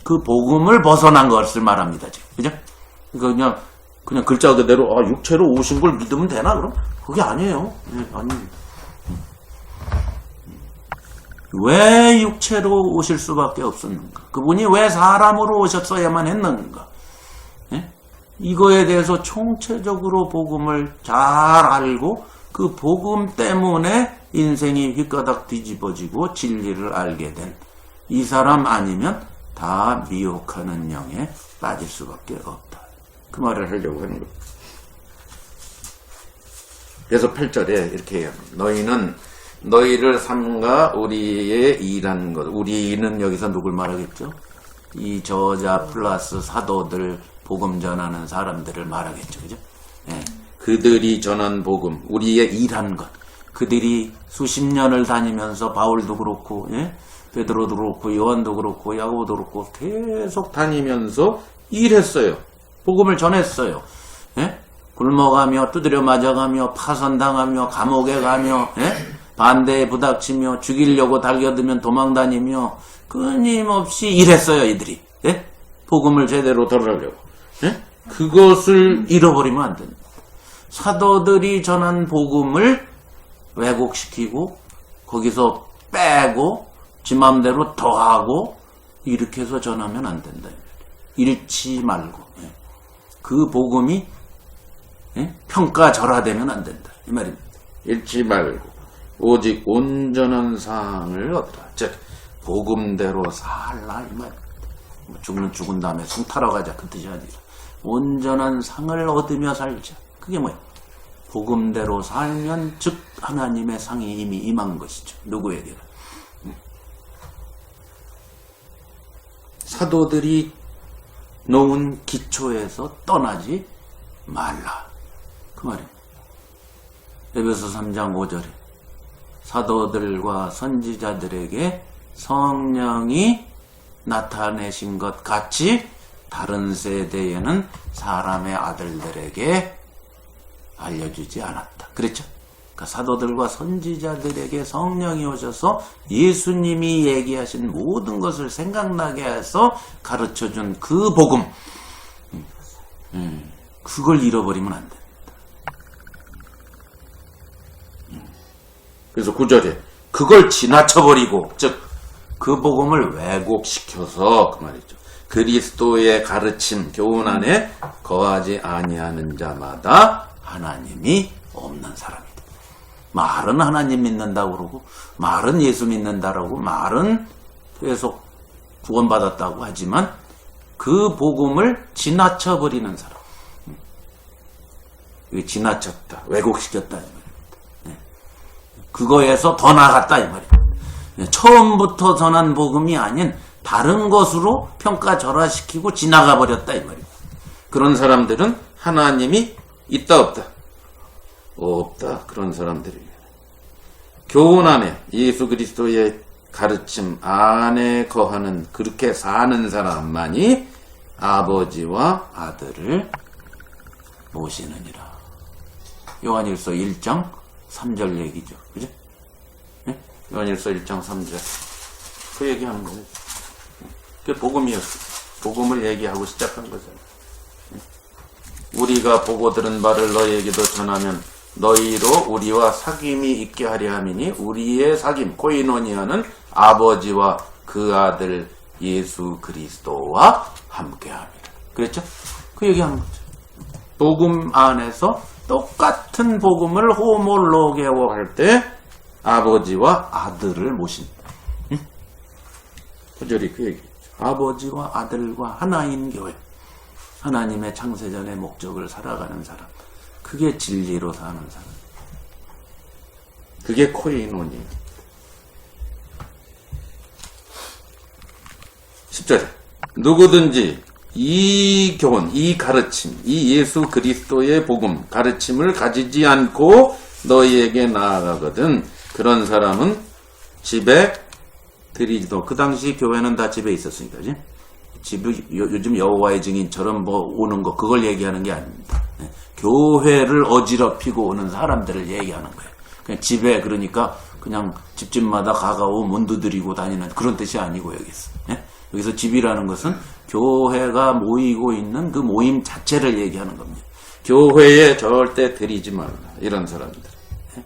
그 복음을 벗어난 것을 말합니다. 지금. 그죠? 그냥 글자 그대로 육체로 오신 걸 믿으면 되나 그럼? 그게 아니에요. 아닙니다. 왜 육체로 오실 수밖에 없었는가? 그분이 왜 사람으로 오셨어야만 했는가? 예? 이거에 대해서 총체적으로 복음을 잘 알고 그 복음 때문에 인생이 휘가닥 뒤집어지고 진리를 알게 된 이 사람 아니면 다 미혹하는 영에 빠질 수밖에 없다. 그 말을 하려고 하는 거예요. 그래서 8절에 이렇게 해요. 너희는 너희를 삼가 우리의 일한 것. 우리는 여기서 누굴 말하겠죠? 이 저자 플러스 사도들, 복음 전하는 사람들을 말하겠죠. 그죠? 예. 그들이 전한 복음, 우리의 일한 것. 그들이 수십 년을 다니면서 바울도 그렇고, 예? 베드로도 그렇고, 요한도 그렇고, 야고보도 그렇고, 계속 다니면서 일했어요. 복음을 전했어요. 예? 굶어가며, 두드려 맞아가며, 파선당하며, 감옥에 가며, 예? 반대에 부닥치며, 죽이려고 달겨들면 도망다니며, 끊임없이 일했어요, 이들이. 예? 복음을 제대로 전하려고. 예? 그것을 잃어버리면 안 됩니다. 사도들이 전한 복음을 왜곡시키고, 거기서 빼고, 지 맘대로 더하고, 이렇게 해서 전하면 안 된다. 잃지 말고. 예. 그 복음이 예? 평가절하되면 안 된다. 이 말입니다. 잃지 말고 오직 온전한 상을 얻으라. 즉 복음대로 살라 이 말입니다. 죽은 다음에 숨 타러 가자 그 뜻이 아니라 온전한 상을 얻으며 살자. 그게 뭐야? 복음대로 살면 즉 하나님의 상이 이미 임한 것이죠. 누구에게나. 사도들이 놓은 기초에서 떠나지 말라. 그 말입니다. 에베소 3장 5절에 사도들과 선지자들에게 성령이 나타내신 것 같이 다른 세대에는 사람의 아들들에게 알려주지 않았다. 그랬죠? 그러니까 사도들과 선지자들에게 성령이 오셔서 예수님이 얘기하신 모든 것을 생각나게 해서 가르쳐준 그 복음, 그걸 잃어버리면 안 됩니다. 그래서 9절에 그걸 지나쳐버리고, 즉 그 복음을 왜곡시켜서 그 말이죠. 그리스도의 가르침, 교훈 안에 거하지 아니하는 자마다 하나님이 없는 사람이다. 말은 하나님 믿는다고 그러고, 말은 예수 믿는다라고, 말은 계속 구원받았다고 하지만 그 복음을 지나쳐버리는 사람. 지나쳤다, 왜곡시켰다 이 말입니다. 그거에서 더 나갔다 이 말입니다. 처음부터 전한 복음이 아닌 다른 것으로 평가절하시키고 지나가 버렸다 이 말입니다. 그런 사람들은 하나님이 있다 없다? 없다. 그런 사람들이 교훈 안에 예수 그리스도의 가르침 안에 거하는, 그렇게 사는 사람만이 아버지와 아들을 모시느니라. 요한일서 1장 3절 얘기죠. 그죠? 네? 요한일서 1장 3절. 그 얘기하는 거예요. 그게 복음이었어요. 복음을 얘기하고 시작한 거잖아요. 우리가 보고 들은 바를 너희에게도 전하면 너희로 우리와 사귐이 있게 하려 함이니 우리의 사귐, 코이노니아는 아버지와 그 아들 예수 그리스도와 함께 합니다. 그랬죠? 그 얘기하는 거죠. 복음 안에서 똑같은 복음을 호몰로게오 할 때 아버지와 아들을 모신다. 응? 구절이 그 얘기죠. 아버지와 아들과 하나인 교회. 하나님의 창세전의 목적을 살아가는 사람. 그게 진리로 사는 사람. 그게 코이노니. 10절에 누구든지 이 교훈, 이 가르침, 이 예수 그리스도의 복음, 가르침을 가지지 않고 너희에게 나아가거든 그런 사람은 집에 들이지도. 그 당시 교회는 다 집에 있었으니까, 요즘 여호와의 증인처럼 뭐 오는 거, 그걸 얘기하는 게 아닙니다. 교회를 어지럽히고 오는 사람들을 얘기하는 거예요. 그냥 집에 그러니까 그냥 집집마다 가가오 문 두드리고 다니는 그런 뜻이 아니고 여기서. 예? 여기서 집이라는 것은 교회가 모이고 있는 그 모임 자체를 얘기하는 겁니다. 교회에 절대 들이지 말라. 이런 사람들. 예?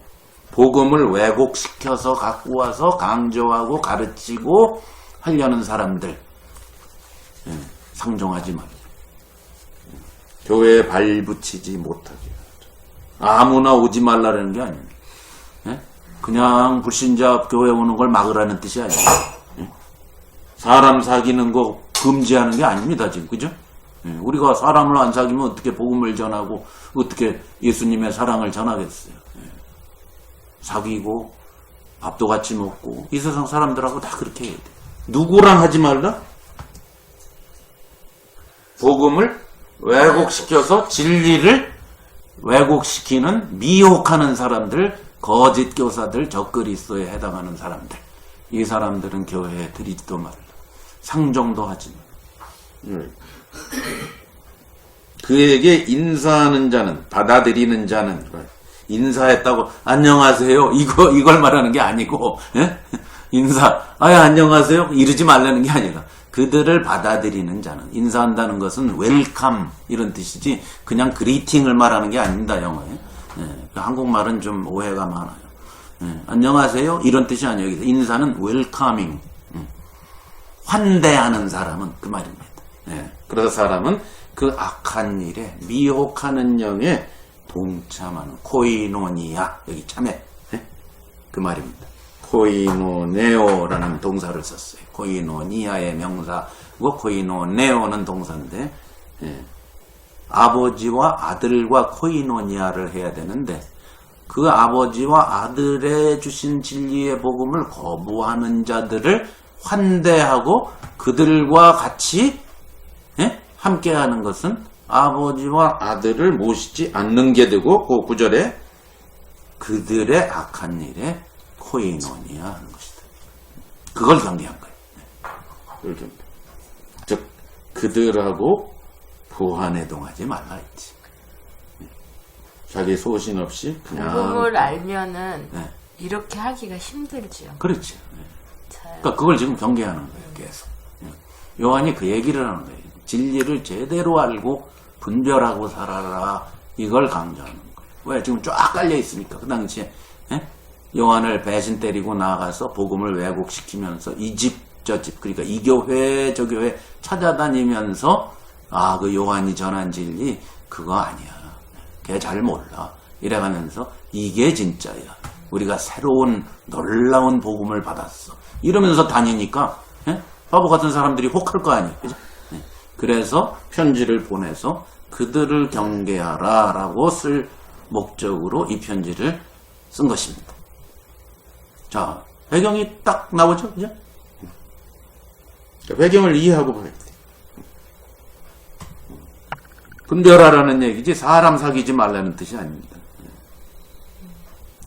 복음을 왜곡시켜서 갖고 와서 강조하고 가르치고 하려는 사람들. 예? 상종하지 말라. 교회에 발붙이지 못하게. 아무나 오지 말라는 게 아닙니다. 예? 그냥 불신자 교회 오는 걸 막으라는 뜻이 아니에요. 예? 사람 사귀는 거 금지하는 게 아닙니다, 지금. 그죠? 예, 우리가 사람을 안 사귀면 어떻게 복음을 전하고, 어떻게 예수님의 사랑을 전하겠어요. 예. 사귀고, 밥도 같이 먹고, 이 세상 사람들하고 다 그렇게 해야 돼. 누구랑 하지 말라? 복음을 왜곡시켜서 진리를 왜곡시키는, 미혹하는 사람들, 거짓 교사들, 적그리스도에 해당하는 사람들. 이 사람들은 교회에 들이지도 말라. 상종도 하지 말라. 그에게 인사하는 자는, 받아들이는 자는, 인사했다고 안녕하세요 이걸 말하는 게 아니고, 예? 안녕하세요 이러지 말라는 게 아니라 그들을 받아들이는 자는, 인사한다는 것은 웰컴 이런 뜻이지 그냥 그리팅을 말하는 게 아닙니다, 영어에. 예, 한국말은 좀 오해가 많아요. 예, 안녕하세요 이런 뜻이 아니에요. 인사는 웰커밍, 환대하는 사람은 그 말입니다. 예, 그래서 사람은 그 악한 일에, 미혹하는 영에 동참하는, 코이노니아, 여기 참여, 예? 그 말입니다. 코이노네오라는 동사를 썼어요. 코이노니아의 명사고 코이노네오는 동사인데, 예. 아버지와 아들과 코이노니아를 해야 되는데, 그 아버지와 아들의 주신 진리의 복음을 거부하는 자들을 환대하고 그들과 같이, 예? 함께하는 것은 아버지와 아들을 모시지 않는 게 되고, 그 구절에 그들의 악한 일에 코이노니아 하는 것이다. 그걸 경계한 거예요. 그걸 경계. 즉 그들하고 부한해동하지 말라 했지. 자기 소신 없이 그냥 복음을 알면은 네. 이렇게 하기가 힘들죠. 그렇지. 그러니까 그걸 지금 경계하는 거예요. 계속. 요한이 그 얘기를 하는 거예요. 진리를 제대로 알고 분별하고 살아라. 이걸 강조하는 거예요. 왜? 지금 쫙 깔려 있으니까 그 당시에 요한을 배신 때리고 나가서 복음을 왜곡시키면서 이 집 저 집, 그러니까 이 교회 저 교회 찾아다니면서 그 요한이 전한 진리 그거 아니야. 걔 잘 몰라. 이래가면서 이게 진짜야. 우리가 새로운 놀라운 복음을 받았어. 이러면서 다니니까 바보 같은 사람들이 혹할 거 아니에요. 그죠? 그래서 편지를 보내서 그들을 경계하라 라고 쓸 목적으로 이 편지를 쓴 것입니다. 자, 배경이 딱 나오죠? 그죠? 배경을 이해하고 봐야 돼. 분별하라는 얘기지 사람 사귀지 말라는 뜻이 아닙니다.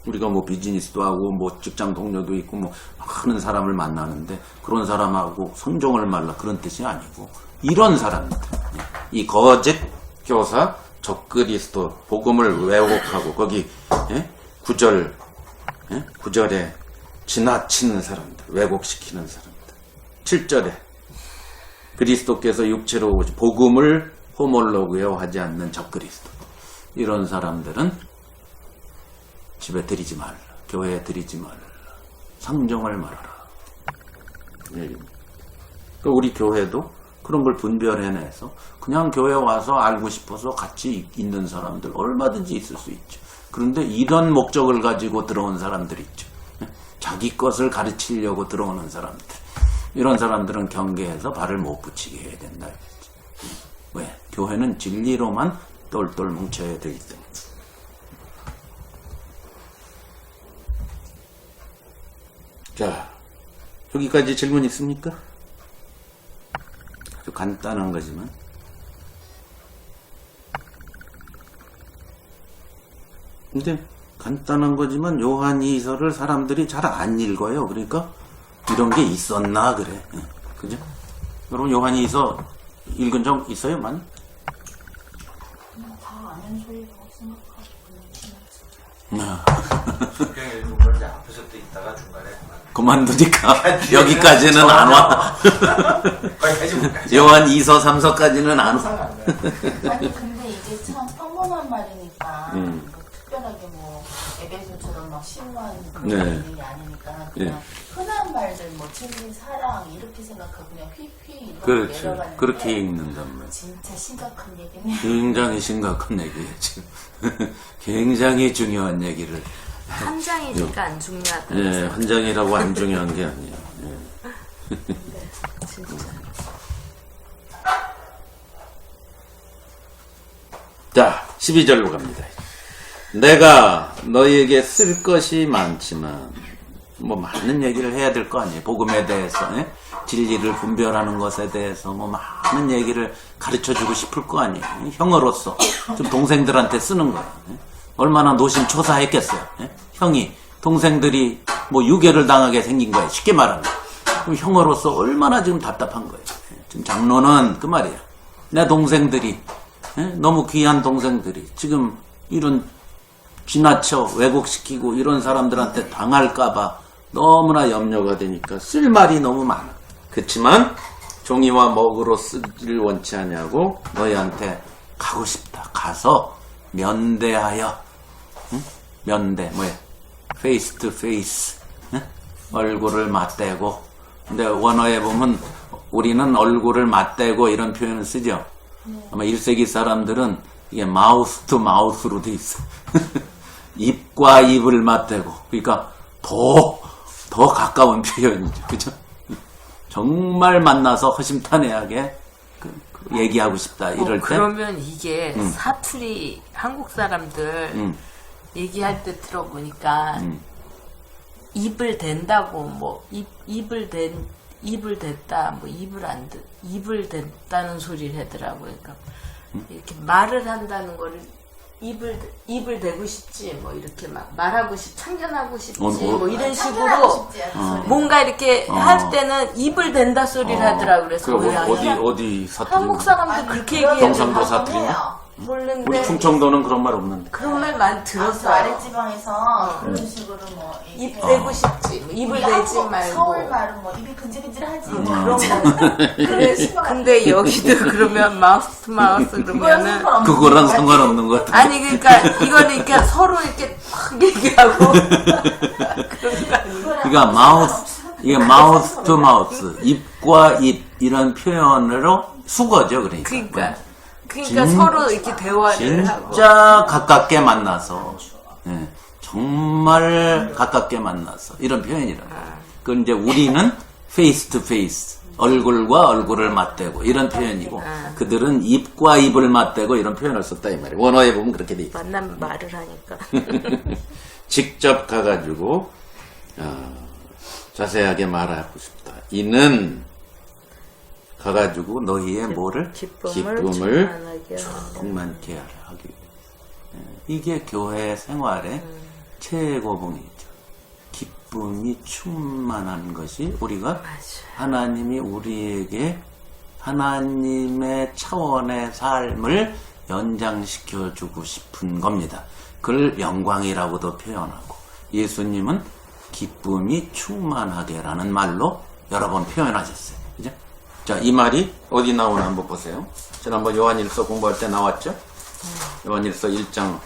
우리가 뭐 비즈니스도 하고 뭐 직장 동료도 있고 뭐 많은 사람을 만나는데 그런 사람하고 성종을 말라 그런 뜻이 아니고 이런 사람들, 이 거짓 교사, 적그리스도, 복음을 왜곡하고 거기 9절에 지나치는 사람들, 왜곡시키는 사람들. 7절에 그리스도께서 육체로 오시 복음을 호몰로그요 하지 않는 적그리스도. 이런 사람들은 집에 들이지 말라. 교회에 들이지 말라. 상종을 말하라. 그러니까 우리 교회도 그런 걸 분별해내서 그냥 교회 와서 알고 싶어서 같이 있는 사람들 얼마든지 있을 수 있죠. 그런데 이런 목적을 가지고 들어온 사람들 있죠. 자기 것을 가르치려고 들어오는 사람들. 이런 사람들은 경계해서 발을 못 붙이게 해야 된다. 왜? 교회는 진리로만 똘똘 뭉쳐야 되기 때문에. 자, 여기까지 질문 있습니까? 아주 간단한 거지만. 근데 간단한 거지만 요한이서를 사람들이 잘 안 읽어요. 그러니까 이런 게 있었나 그래. 그죠? 여러분 요한이서 읽은 적 있어요? 많이? 그냥 다 아는 소리라고 생각하고 그냥 지나치죠. 성경을 읽으면 이제 앞에서 또 있다가 중간에 그만두니까 여기까지는 안 와. 거기까지 못 가죠. 요한 2서 3서까지는 안 와. 항상 안 가요. 아니 근데 이게 참 평범한 말이니까 뭐 특별하게 뭐 에베소처럼 막 심오한 그런 네. 일이 아니니까 그냥 흔한 말들 뭐 진리 사랑 이렇게 생각하고 그냥 휘휘 이렇게 그렇죠. 내려가는데 그렇게 읽는단 말이야. 진짜 심각한 얘기네. 굉장히 심각한 얘기예요, 지금. 굉장히 중요한 얘기를. 한 장이니까 안 중요하다. 예, 한 장이라고 안 중요한 게 아니에요. 예. 진짜. 자, 12절로 갑니다. 내가 너희에게 쓸 것이 많지만, 뭐 많은 얘기를 해야 될 거 아니에요. 복음에 대해서, 예? 진리를 분별하는 것에 대해서 뭐 많은 얘기를 가르쳐 주고 싶을 거 아니에요. 형으로서 좀 동생들한테 쓰는 거예요. 예? 얼마나 노심초사했겠어요. 예? 형이 동생들이 뭐 유괴를 당하게 생긴 거예요. 쉽게 말하면. 그럼 형으로서 얼마나 지금 답답한 거예요. 예? 지금 장로는 그 말이에요. 내 동생들이 예? 너무 귀한 동생들이 지금 이런 지나쳐 왜곡시키고 이런 사람들한테 당할까봐 너무나 염려가 되니까 쓸 말이 너무 많아. 그렇지만 종이와 먹으로 쓰기를 원치 않냐고 너희한테 가고 싶다. 가서 면대하여 응? 면대 뭐야? 페이스 투 페이스 얼굴을 맞대고. 근데 원어에 보면 우리는 얼굴을 맞대고 이런 표현을 쓰죠. 아마 1세기 사람들은 이게 마우스 투 마우스로 돼 있어. 입과 입을 맞대고. 그러니까 더 가까운 표현이죠. 그죠? 정말 만나서 허심탄회하게 얘기하고 싶다. 이럴 때. 그러면 이게 사투리 한국 사람들 얘기할 때 들어보니까 입을 댄다고 뭐 입을 댔다 뭐 입을 댔다는 소리를 하더라고요. 그러니까 이렇게 말을 한다는 거를 입을 대고 싶지 뭐 이렇게 막 말하고 참견하고 싶지 뭐 이런 식으로 뭔가 이렇게 할 때는 입을 댄다 소리를 하더라고요. 그래서 그럼 어디 사투리? 한국 사람들 그렇게 얘기해요. 경상도 사투리냐? 모르는데 우리 충청도는 그런 말 없는데. 그런 말 많이 또 들었어요. 아랫지방에서 그런 식으로 뭐 입 대고 싶지 뭐 입을 대지 말고 서울 말은 뭐 입이 근질근질하지 그런 거. 근데 여기도 그러면 마우스 투 마우스 그러면은 그거랑 상관없는 것 같아. 아니 그러니까 이거는 이렇게 서로 이렇게 막 얘기하고 그러니까 이게 마우스 투 마우스, 입과 입 이런 표현으로 수거죠, 그러니까. 그러니까 서로 이렇게 대화를 하고 진짜 가깝게 만나서, 예, 정말 가깝게 만나서 이런 표현이라고. 그 이제 우리는 페이스 투 페이스, 얼굴과 얼굴을 맞대고 이런 표현이고, 그들은 입과 입을 맞대고 이런 표현을 썼다 이 말이에요. 원어에 보면 그렇게 돼 있어요. 만나면 말을 하니까 직접 가가지고 자세하게 말하고 싶다. 이는 가가지고 너희의 뭐를? 기쁨을 충만케 하기 위해. 이게 교회 생활의 최고봉이죠. 기쁨이 충만한 것이 우리가 하나님이 우리에게 하나님의 차원의 삶을 연장시켜주고 싶은 겁니다. 그걸 영광이라고도 표현하고, 예수님은 기쁨이 충만하게라는 말로 여러 번 표현하셨어요. 그죠? 자, 이 말이 어디 나오나 한번 보세요. 지난번 요한일서 공부할 때 나왔죠? 요한일서 1장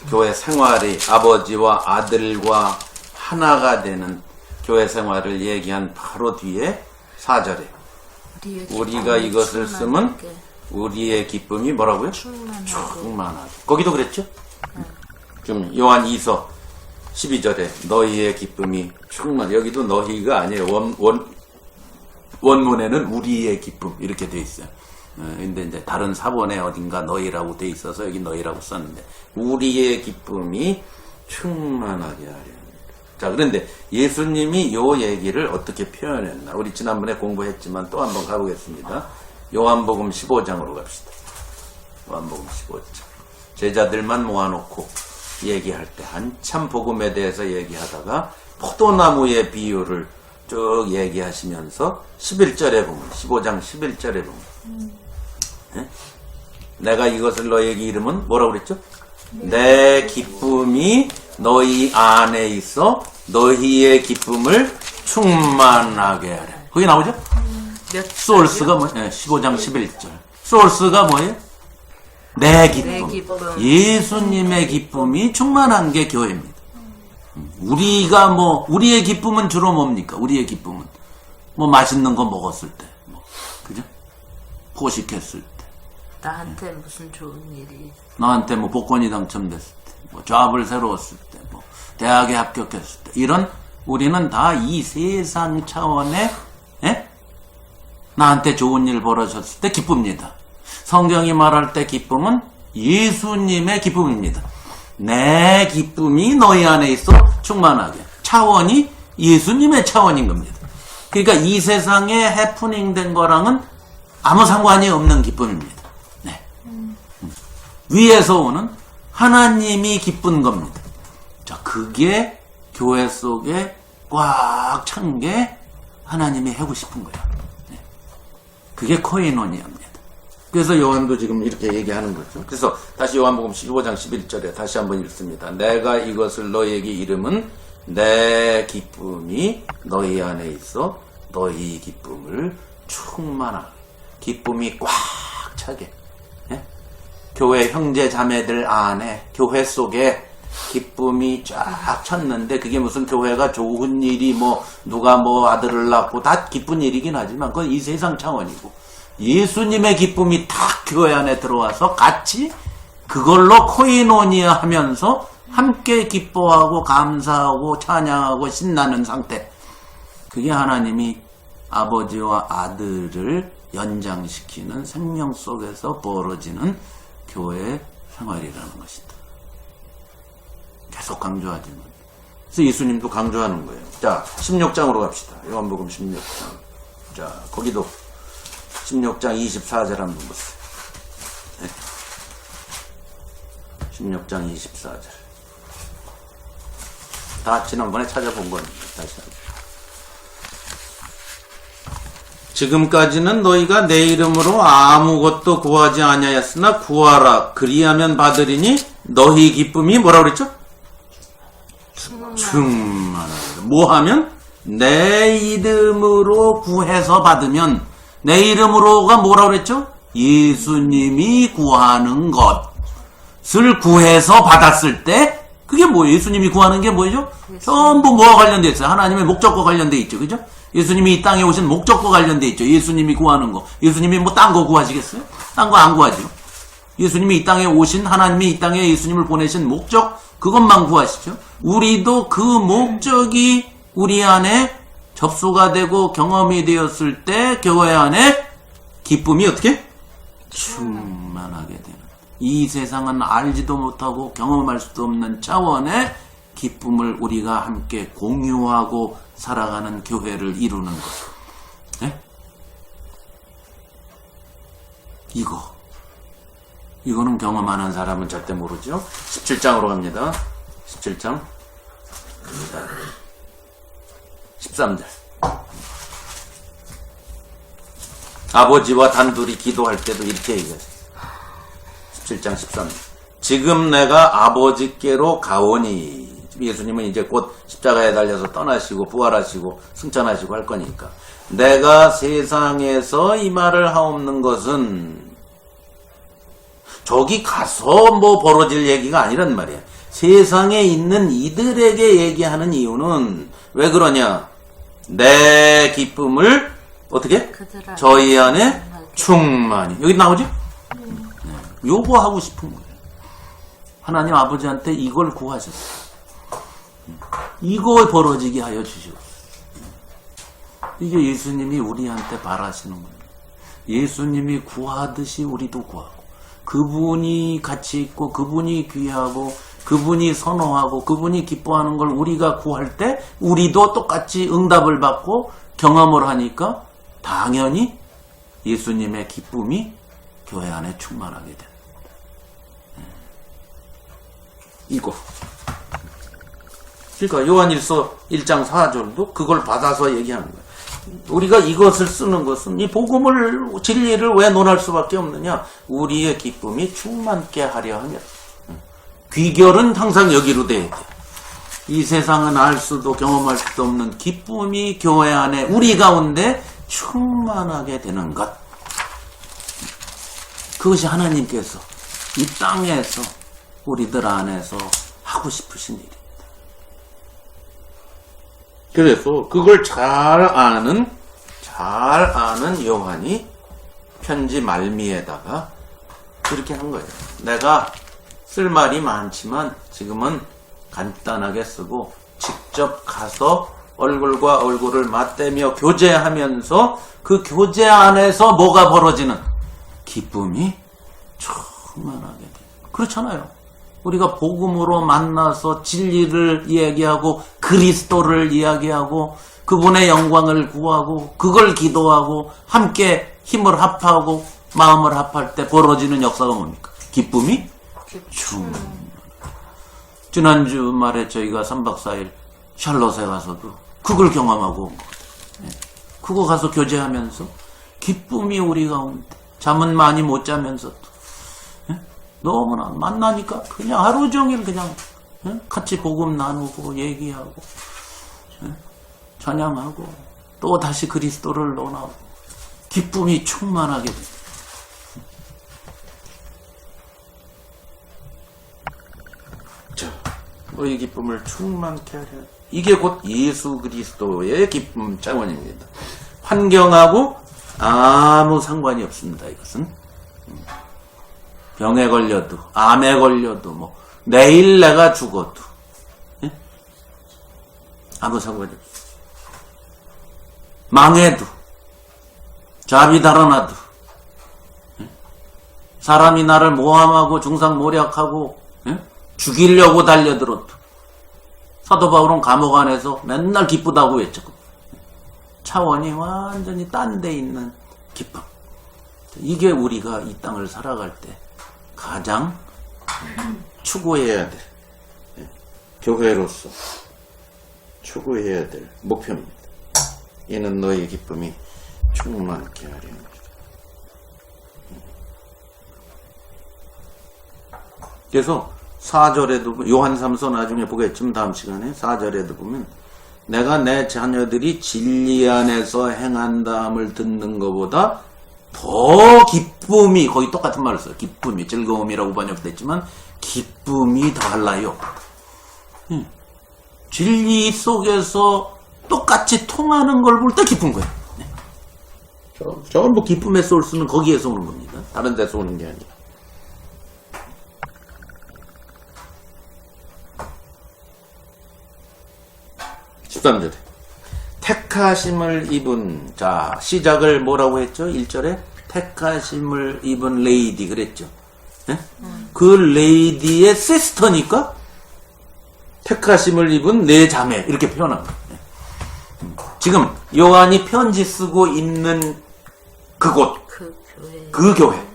교회 생활이 아버지와 아들과 하나가 되는 교회 생활을 얘기한 바로 뒤에 4절에 우리가 이것을 쓰면 우리의 기쁨이 뭐라고요? 충만하게. 거기도 그랬죠? 좀 요한 2서 12절에 너희의 기쁨이 충만. 여기도 너희가 아니에요. 원문에는 우리의 기쁨 이렇게 돼 있어요. 근데 이제 다른 사본에 어딘가 너희라고 돼 있어서 여기 너희라고 썼는데, 우리의 기쁨이 충만하게 하려 합니다. 자, 그런데 예수님이 요 얘기를 어떻게 표현했나? 우리 지난번에 공부했지만 또 한번 가보겠습니다. 요한복음 15장으로 갑시다. 요한복음 15장. 제자들만 모아놓고 얘기할 때 한참 복음에 대해서 얘기하다가 포도나무의 비유를 쭉 얘기하시면서 11절에 보면, 15장 11절에 보면 내가 이것을 너에게 이름은 뭐라고 그랬죠? 내 기쁨이 너희 안에 있어 너희의 기쁨을 충만하게 하라. 거기 나오죠? 몇 소울스가 뭐? 15장 11절. 소울스가 뭐예요? 내 기쁨. 내 기쁨. 예수님의 기쁨이 충만한 게 교회입니다. 우리가 우리의 기쁨은 주로 뭡니까? 우리의 기쁨은 맛있는 거 먹었을 때, 그죠? 포식했을 때, 나한테 무슨 좋은 일이 나한테 복권이 당첨됐을 때, 잡을 새로 얻었을 때, 대학에 합격했을 때, 이런 우리는 다 이 세상 차원의 나한테 좋은 일 벌어졌을 때 기쁩니다. 성경이 말할 때 기쁨은 예수님의 기쁨입니다. 내 기쁨이 너희 안에 있어 충만하게. 차원이 예수님의 차원인 겁니다. 그러니까 이 세상에 해프닝된 거랑은 아무 상관이 없는 기쁨입니다. 네. 위에서 오는 하나님이 기쁜 겁니다. 자, 그게 교회 속에 꽉 찬 게 하나님이 하고 싶은 거예요. 네. 그게 코이노니아입니다. 그래서 요한도 지금 이렇게 얘기하는 거죠. 그래서 다시 요한복음 15장 11절에 다시 한번 읽습니다. 내가 이것을 너희에게 이름은 내 기쁨이 너희 안에 있어 너희 기쁨을 충만하게, 기쁨이 꽉 차게. 예? 교회 형제 자매들 안에, 교회 속에 기쁨이 쫙 찼는데, 그게 무슨 교회가 좋은 일이 누가 아들을 낳고 다 기쁜 일이긴 하지만 그건 이 세상 차원이고, 예수님의 기쁨이 딱 교회 안에 들어와서 같이 그걸로 코이노니아 하면서 함께 기뻐하고 감사하고 찬양하고 신나는 상태. 그게 하나님이 아버지와 아들을 연장시키는 생명 속에서 벌어지는 교회 생활이라는 것이다. 계속 강조하지만. 그래서 예수님도 강조하는 거예요. 자, 16장으로 갑시다. 요한복음 16장. 자, 거기도 16장 24절 한번 보세요. 네. 16장 24절. 다 지난번에 찾아본 겁니다. 다시 한번. 지금까지는 너희가 내 이름으로 아무것도 구하지 아니하였으나 구하라. 그리하면 받으리니 너희 기쁨이 뭐라고 그랬죠? 충만하다. 뭐 하면? 내 이름으로 구해서 받으면, 내 이름으로가 뭐라고 그랬죠? 예수님이 구하는 것을 구해서 받았을 때, 그게 뭐예요? 예수님이 구하는 게 뭐죠? 전부 뭐와 관련되어 있어요? 하나님의 목적과 관련되어 있죠. 그죠? 예수님이 이 땅에 오신 목적과 관련되어 있죠. 예수님이 구하는 거. 예수님이 딴 거 구하시겠어요? 딴 거 안 구하죠. 예수님이 이 땅에 오신, 하나님이 이 땅에 예수님을 보내신 목적, 그것만 구하시죠. 우리도 그 목적이 우리 안에 접수가 되고 경험이 되었을 때 교회 안에 기쁨이 어떻게? 충만하게 되는. 이 세상은 알지도 못하고 경험할 수도 없는 차원의 기쁨을 우리가 함께 공유하고 살아가는 교회를 이루는 것. 네? 이거는 경험 안 한 사람은 절대 모르죠. 17장으로 갑니다. 17장 13절. 아버지와 단둘이 기도할 때도 이렇게 얘기하죠. 17장 13절. 지금 내가 아버지께로 가오니. 예수님은 이제 곧 십자가에 달려서 떠나시고 부활하시고 승천하시고 할 거니까. 내가 세상에서 이 말을 하옵는 것은 저기 가서 벌어질 얘기가 아니란 말이야. 세상에 있는 이들에게 얘기하는 이유는 왜 그러냐? 내 기쁨을 어떻게? 저희 안에 충만히. 여기 나오죠? 네. 요거 하고 싶은 거예요. 하나님 아버지한테 이걸 구하셨어요. 이거 벌어지게 하여 주시고. 이게 예수님이 우리한테 바라시는 겁니다. 예수님이 구하듯이 우리도 구하고, 그분이 같이 있고, 그분이 귀하고, 그분이 선호하고, 그분이 기뻐하는 걸 우리가 구할 때 우리도 똑같이 응답을 받고 경험을 하니까 당연히 예수님의 기쁨이 교회 안에 충만하게 됩니다. 이거. 그러니까 요한일서 1장 4절도 그걸 받아서 얘기하는 거예요. 우리가 이것을 쓰는 것은 이 복음을 진리를 왜 논할 수밖에 없느냐? 우리의 기쁨이 충만케 하려 하면 귀결은 항상 여기로 돼야 돼. 이 세상은 알 수도 경험할 수도 없는 기쁨이 교회 안에 우리 가운데 충만하게 되는 것. 그것이 하나님께서 이 땅에서 우리들 안에서 하고 싶으신 일입니다. 그래서 그걸 잘 아는 요한이 편지 말미에다가 그렇게 한 거예요. 내가 쓸 말이 많지만 지금은 간단하게 쓰고 직접 가서 얼굴과 얼굴을 맞대며 교제하면서 그 교제 안에서 뭐가 벌어지는 기쁨이 충만하게 돼요. 그렇잖아요. 우리가 복음으로 만나서 진리를 이야기하고 그리스도를 이야기하고 그분의 영광을 구하고 그걸 기도하고 함께 힘을 합하고 마음을 합할 때 벌어지는 역사가 뭡니까? 기쁨이 충만. 지난주 말에 저희가 3박 4일 샬롯에 가서도 그걸 경험하고 온 거예요. 그거 가서 교제하면서 기쁨이 우리 가운데 잠은 많이 못 자면서도 너무나 만나니까 그냥 하루 종일 그냥 같이 복음 나누고 얘기하고 찬양하고 또 다시 그리스도를 논하고 기쁨이 충만하게 됩니다. 자, 너희 기쁨을 충만케 하려. 이게 곧 예수 그리스도의 기쁨 차원입니다. 환경하고 아무 상관이 없습니다. 이것은 병에 걸려도 암에 걸려도 뭐 내일 내가 죽어도 아무 상관이 없어요. 망해도 잡이 달아나도 사람이 나를 모함하고 중상모략하고 죽이려고 달려들어도 사도 바울은 감옥 안에서 맨날 기쁘다고 했죠. 차원이 완전히 딴 데 있는 기쁨. 이게 우리가 이 땅을 살아갈 때 가장 추구해야 될, 교회로서 추구해야 될 목표입니다. 이는 너의 기쁨이 충만케 하려 합니다. 그래서 4절에도 요한 3서 나중에 보겠지만 다음 시간에 4절에도 보면 내가 내 자녀들이 진리 안에서 행한다함을 듣는 것보다 더 기쁨이, 거의 똑같은 말을 써요. 기쁨이, 즐거움이라고 번역됐지만 기쁨이 달라요. 진리 속에서 똑같이 통하는 걸 볼 때 기쁜 거예요. 전부 기쁨의 소스는 거기에서 오는 겁니다. 다른 데서 오는 게 아니라. 13절에 택하심을 입은, 자 시작을 뭐라고 했죠? 1절에 택하심을 입은 레이디 그랬죠. 그 레이디의 시스터니까 택하심을 입은 내 자매 이렇게 표현합니다. 지금 요한이 편지 쓰고 있는 그곳, 그 교회,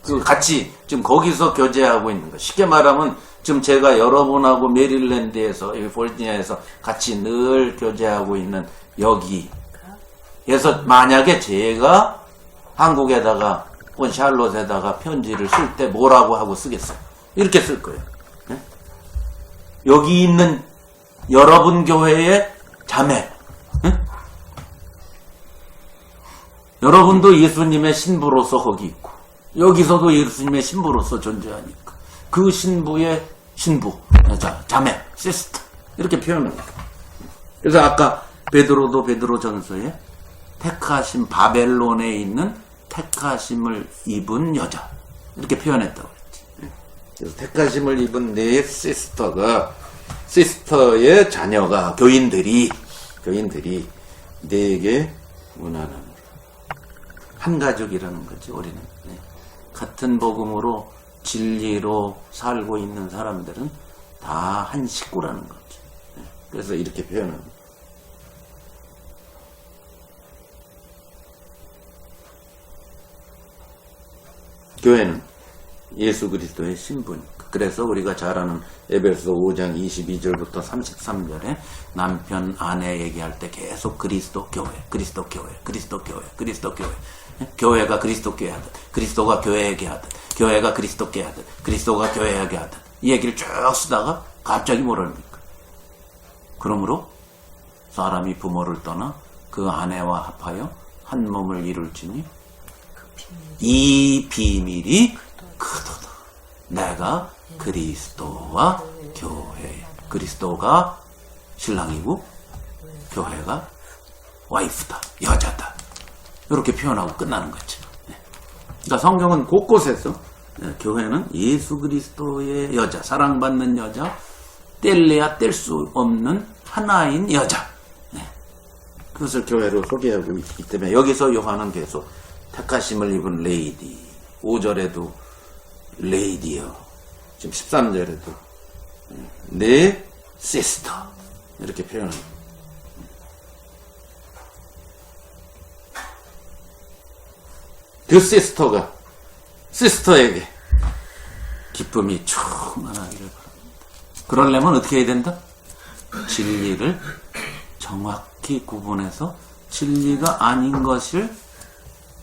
그 같이 지금 거기서 교제하고 있는 거. 쉽게 말하면 지금 제가 여러분하고 메릴랜드에서, 버지니아에서 같이 늘 교제하고 있는 여기에서 만약에 제가 한국에다가 샬롯에다가 편지를 쓸 때 뭐라고 하고 쓰겠어요? 이렇게 쓸 거예요. 여기 있는 여러분 교회의 자매, 여러분도 예수님의 신부로서 거기 있고 여기서도 예수님의 신부로서 존재하니까 그 신부의 신부, 자매, 시스터 이렇게 표현합니다. 그래서 아까 베드로도 베드로전서에 택하심, 바벨론에 있는 택하심을 입은 여자 이렇게 표현했다고 그랬지. 그래서 택하심을 입은 내 시스터의 자녀가 교인들이 내게 원하는 한 가족이라는 거지. 우리는 같은 복음으로 진리로 살고 있는 사람들은 다 한 식구라는 거지. 그래서 이렇게 표현합니다. 교회는 예수 그리스도의 신부니까 그래서 우리가 잘 아는 에베소 5장 22절부터 33절에 남편 아내 얘기할 때 계속 그리스도 교회, 그리스도 교회, 그리스도 교회, 그리스도 교회. 교회가 그리스도 교회 하듯, 그리스도가 교회에게 하듯, 교회가 그리스도께 하듯, 그리스도가 교회에게 하듯. 이 얘기를 쭉 쓰다가 갑자기 뭐랍니까? 그러므로 사람이 부모를 떠나 그 아내와 합하여 한 몸을 이룰지니 이 비밀이 크도다. 내가 그리스도와 교회. 그리스도가 신랑이고 교회가 와이프다. 여자다. 이렇게 표현하고 끝나는 거죠. 그러니까 성경은 곳곳에서 교회는 예수 그리스도의 여자, 사랑받는 여자, 뗄래야 뗄 수 없는 하나인 여자. 그것을 교회로 소개하고 있기 때문에 여기서 요한은 계속 택하심을 입은 레이디, 5절에도 레이디요, 지금 13절에도 내 시스터 이렇게 표현합니다. 그 시스터에게 기쁨이 충만하기를 바랍니다. 그러려면 어떻게 해야 된다? 진리를 정확히 구분해서 진리가 아닌 것을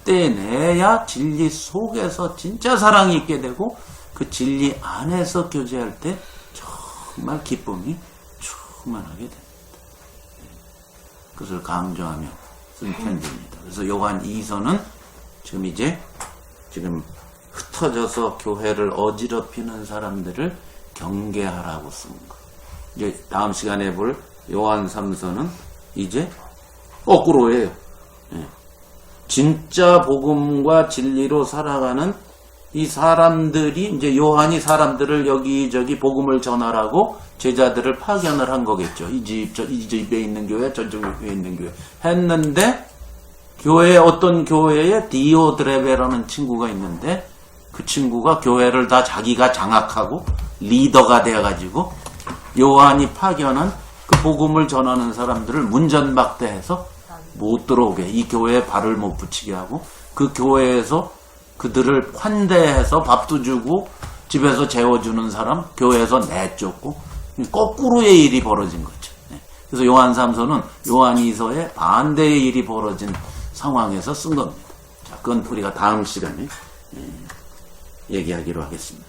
떼내야 진리 속에서 진짜 사랑이 있게 되고 그 진리 안에서 교제할 때 정말 기쁨이 충만하게 됩니다. 그것을 강조하며 쓴 편지입니다. 그래서 요한 2서는 지금 흩어져서 교회를 어지럽히는 사람들을 경계하라고 쓴 거. 이제 다음 시간에 볼 요한 3서는 이제 거꾸로예요. 진짜 복음과 진리로 살아가는 이 사람들이 이제 요한이 사람들을 여기저기 복음을 전하라고 제자들을 파견을 한 거겠죠. 이 집에 있는 교회, 저쪽에 있는 교회 했는데 어떤 교회에 디오드레베라는 친구가 있는데 그 친구가 교회를 다 자기가 장악하고 리더가 되어가지고 요한이 파견한 그 복음을 전하는 사람들을 문전박대해서 못 들어오게, 이 교회에 발을 못 붙이게 하고 그 교회에서 그들을 환대해서 밥도 주고 집에서 재워주는 사람 교회에서 내쫓고 거꾸로의 일이 벌어진 거죠. 그래서 요한 3서는 요한 2서의 반대의 일이 벌어진 상황에서 쓴 겁니다. 자, 그건 우리가 다음 시간에 얘기하기로 하겠습니다.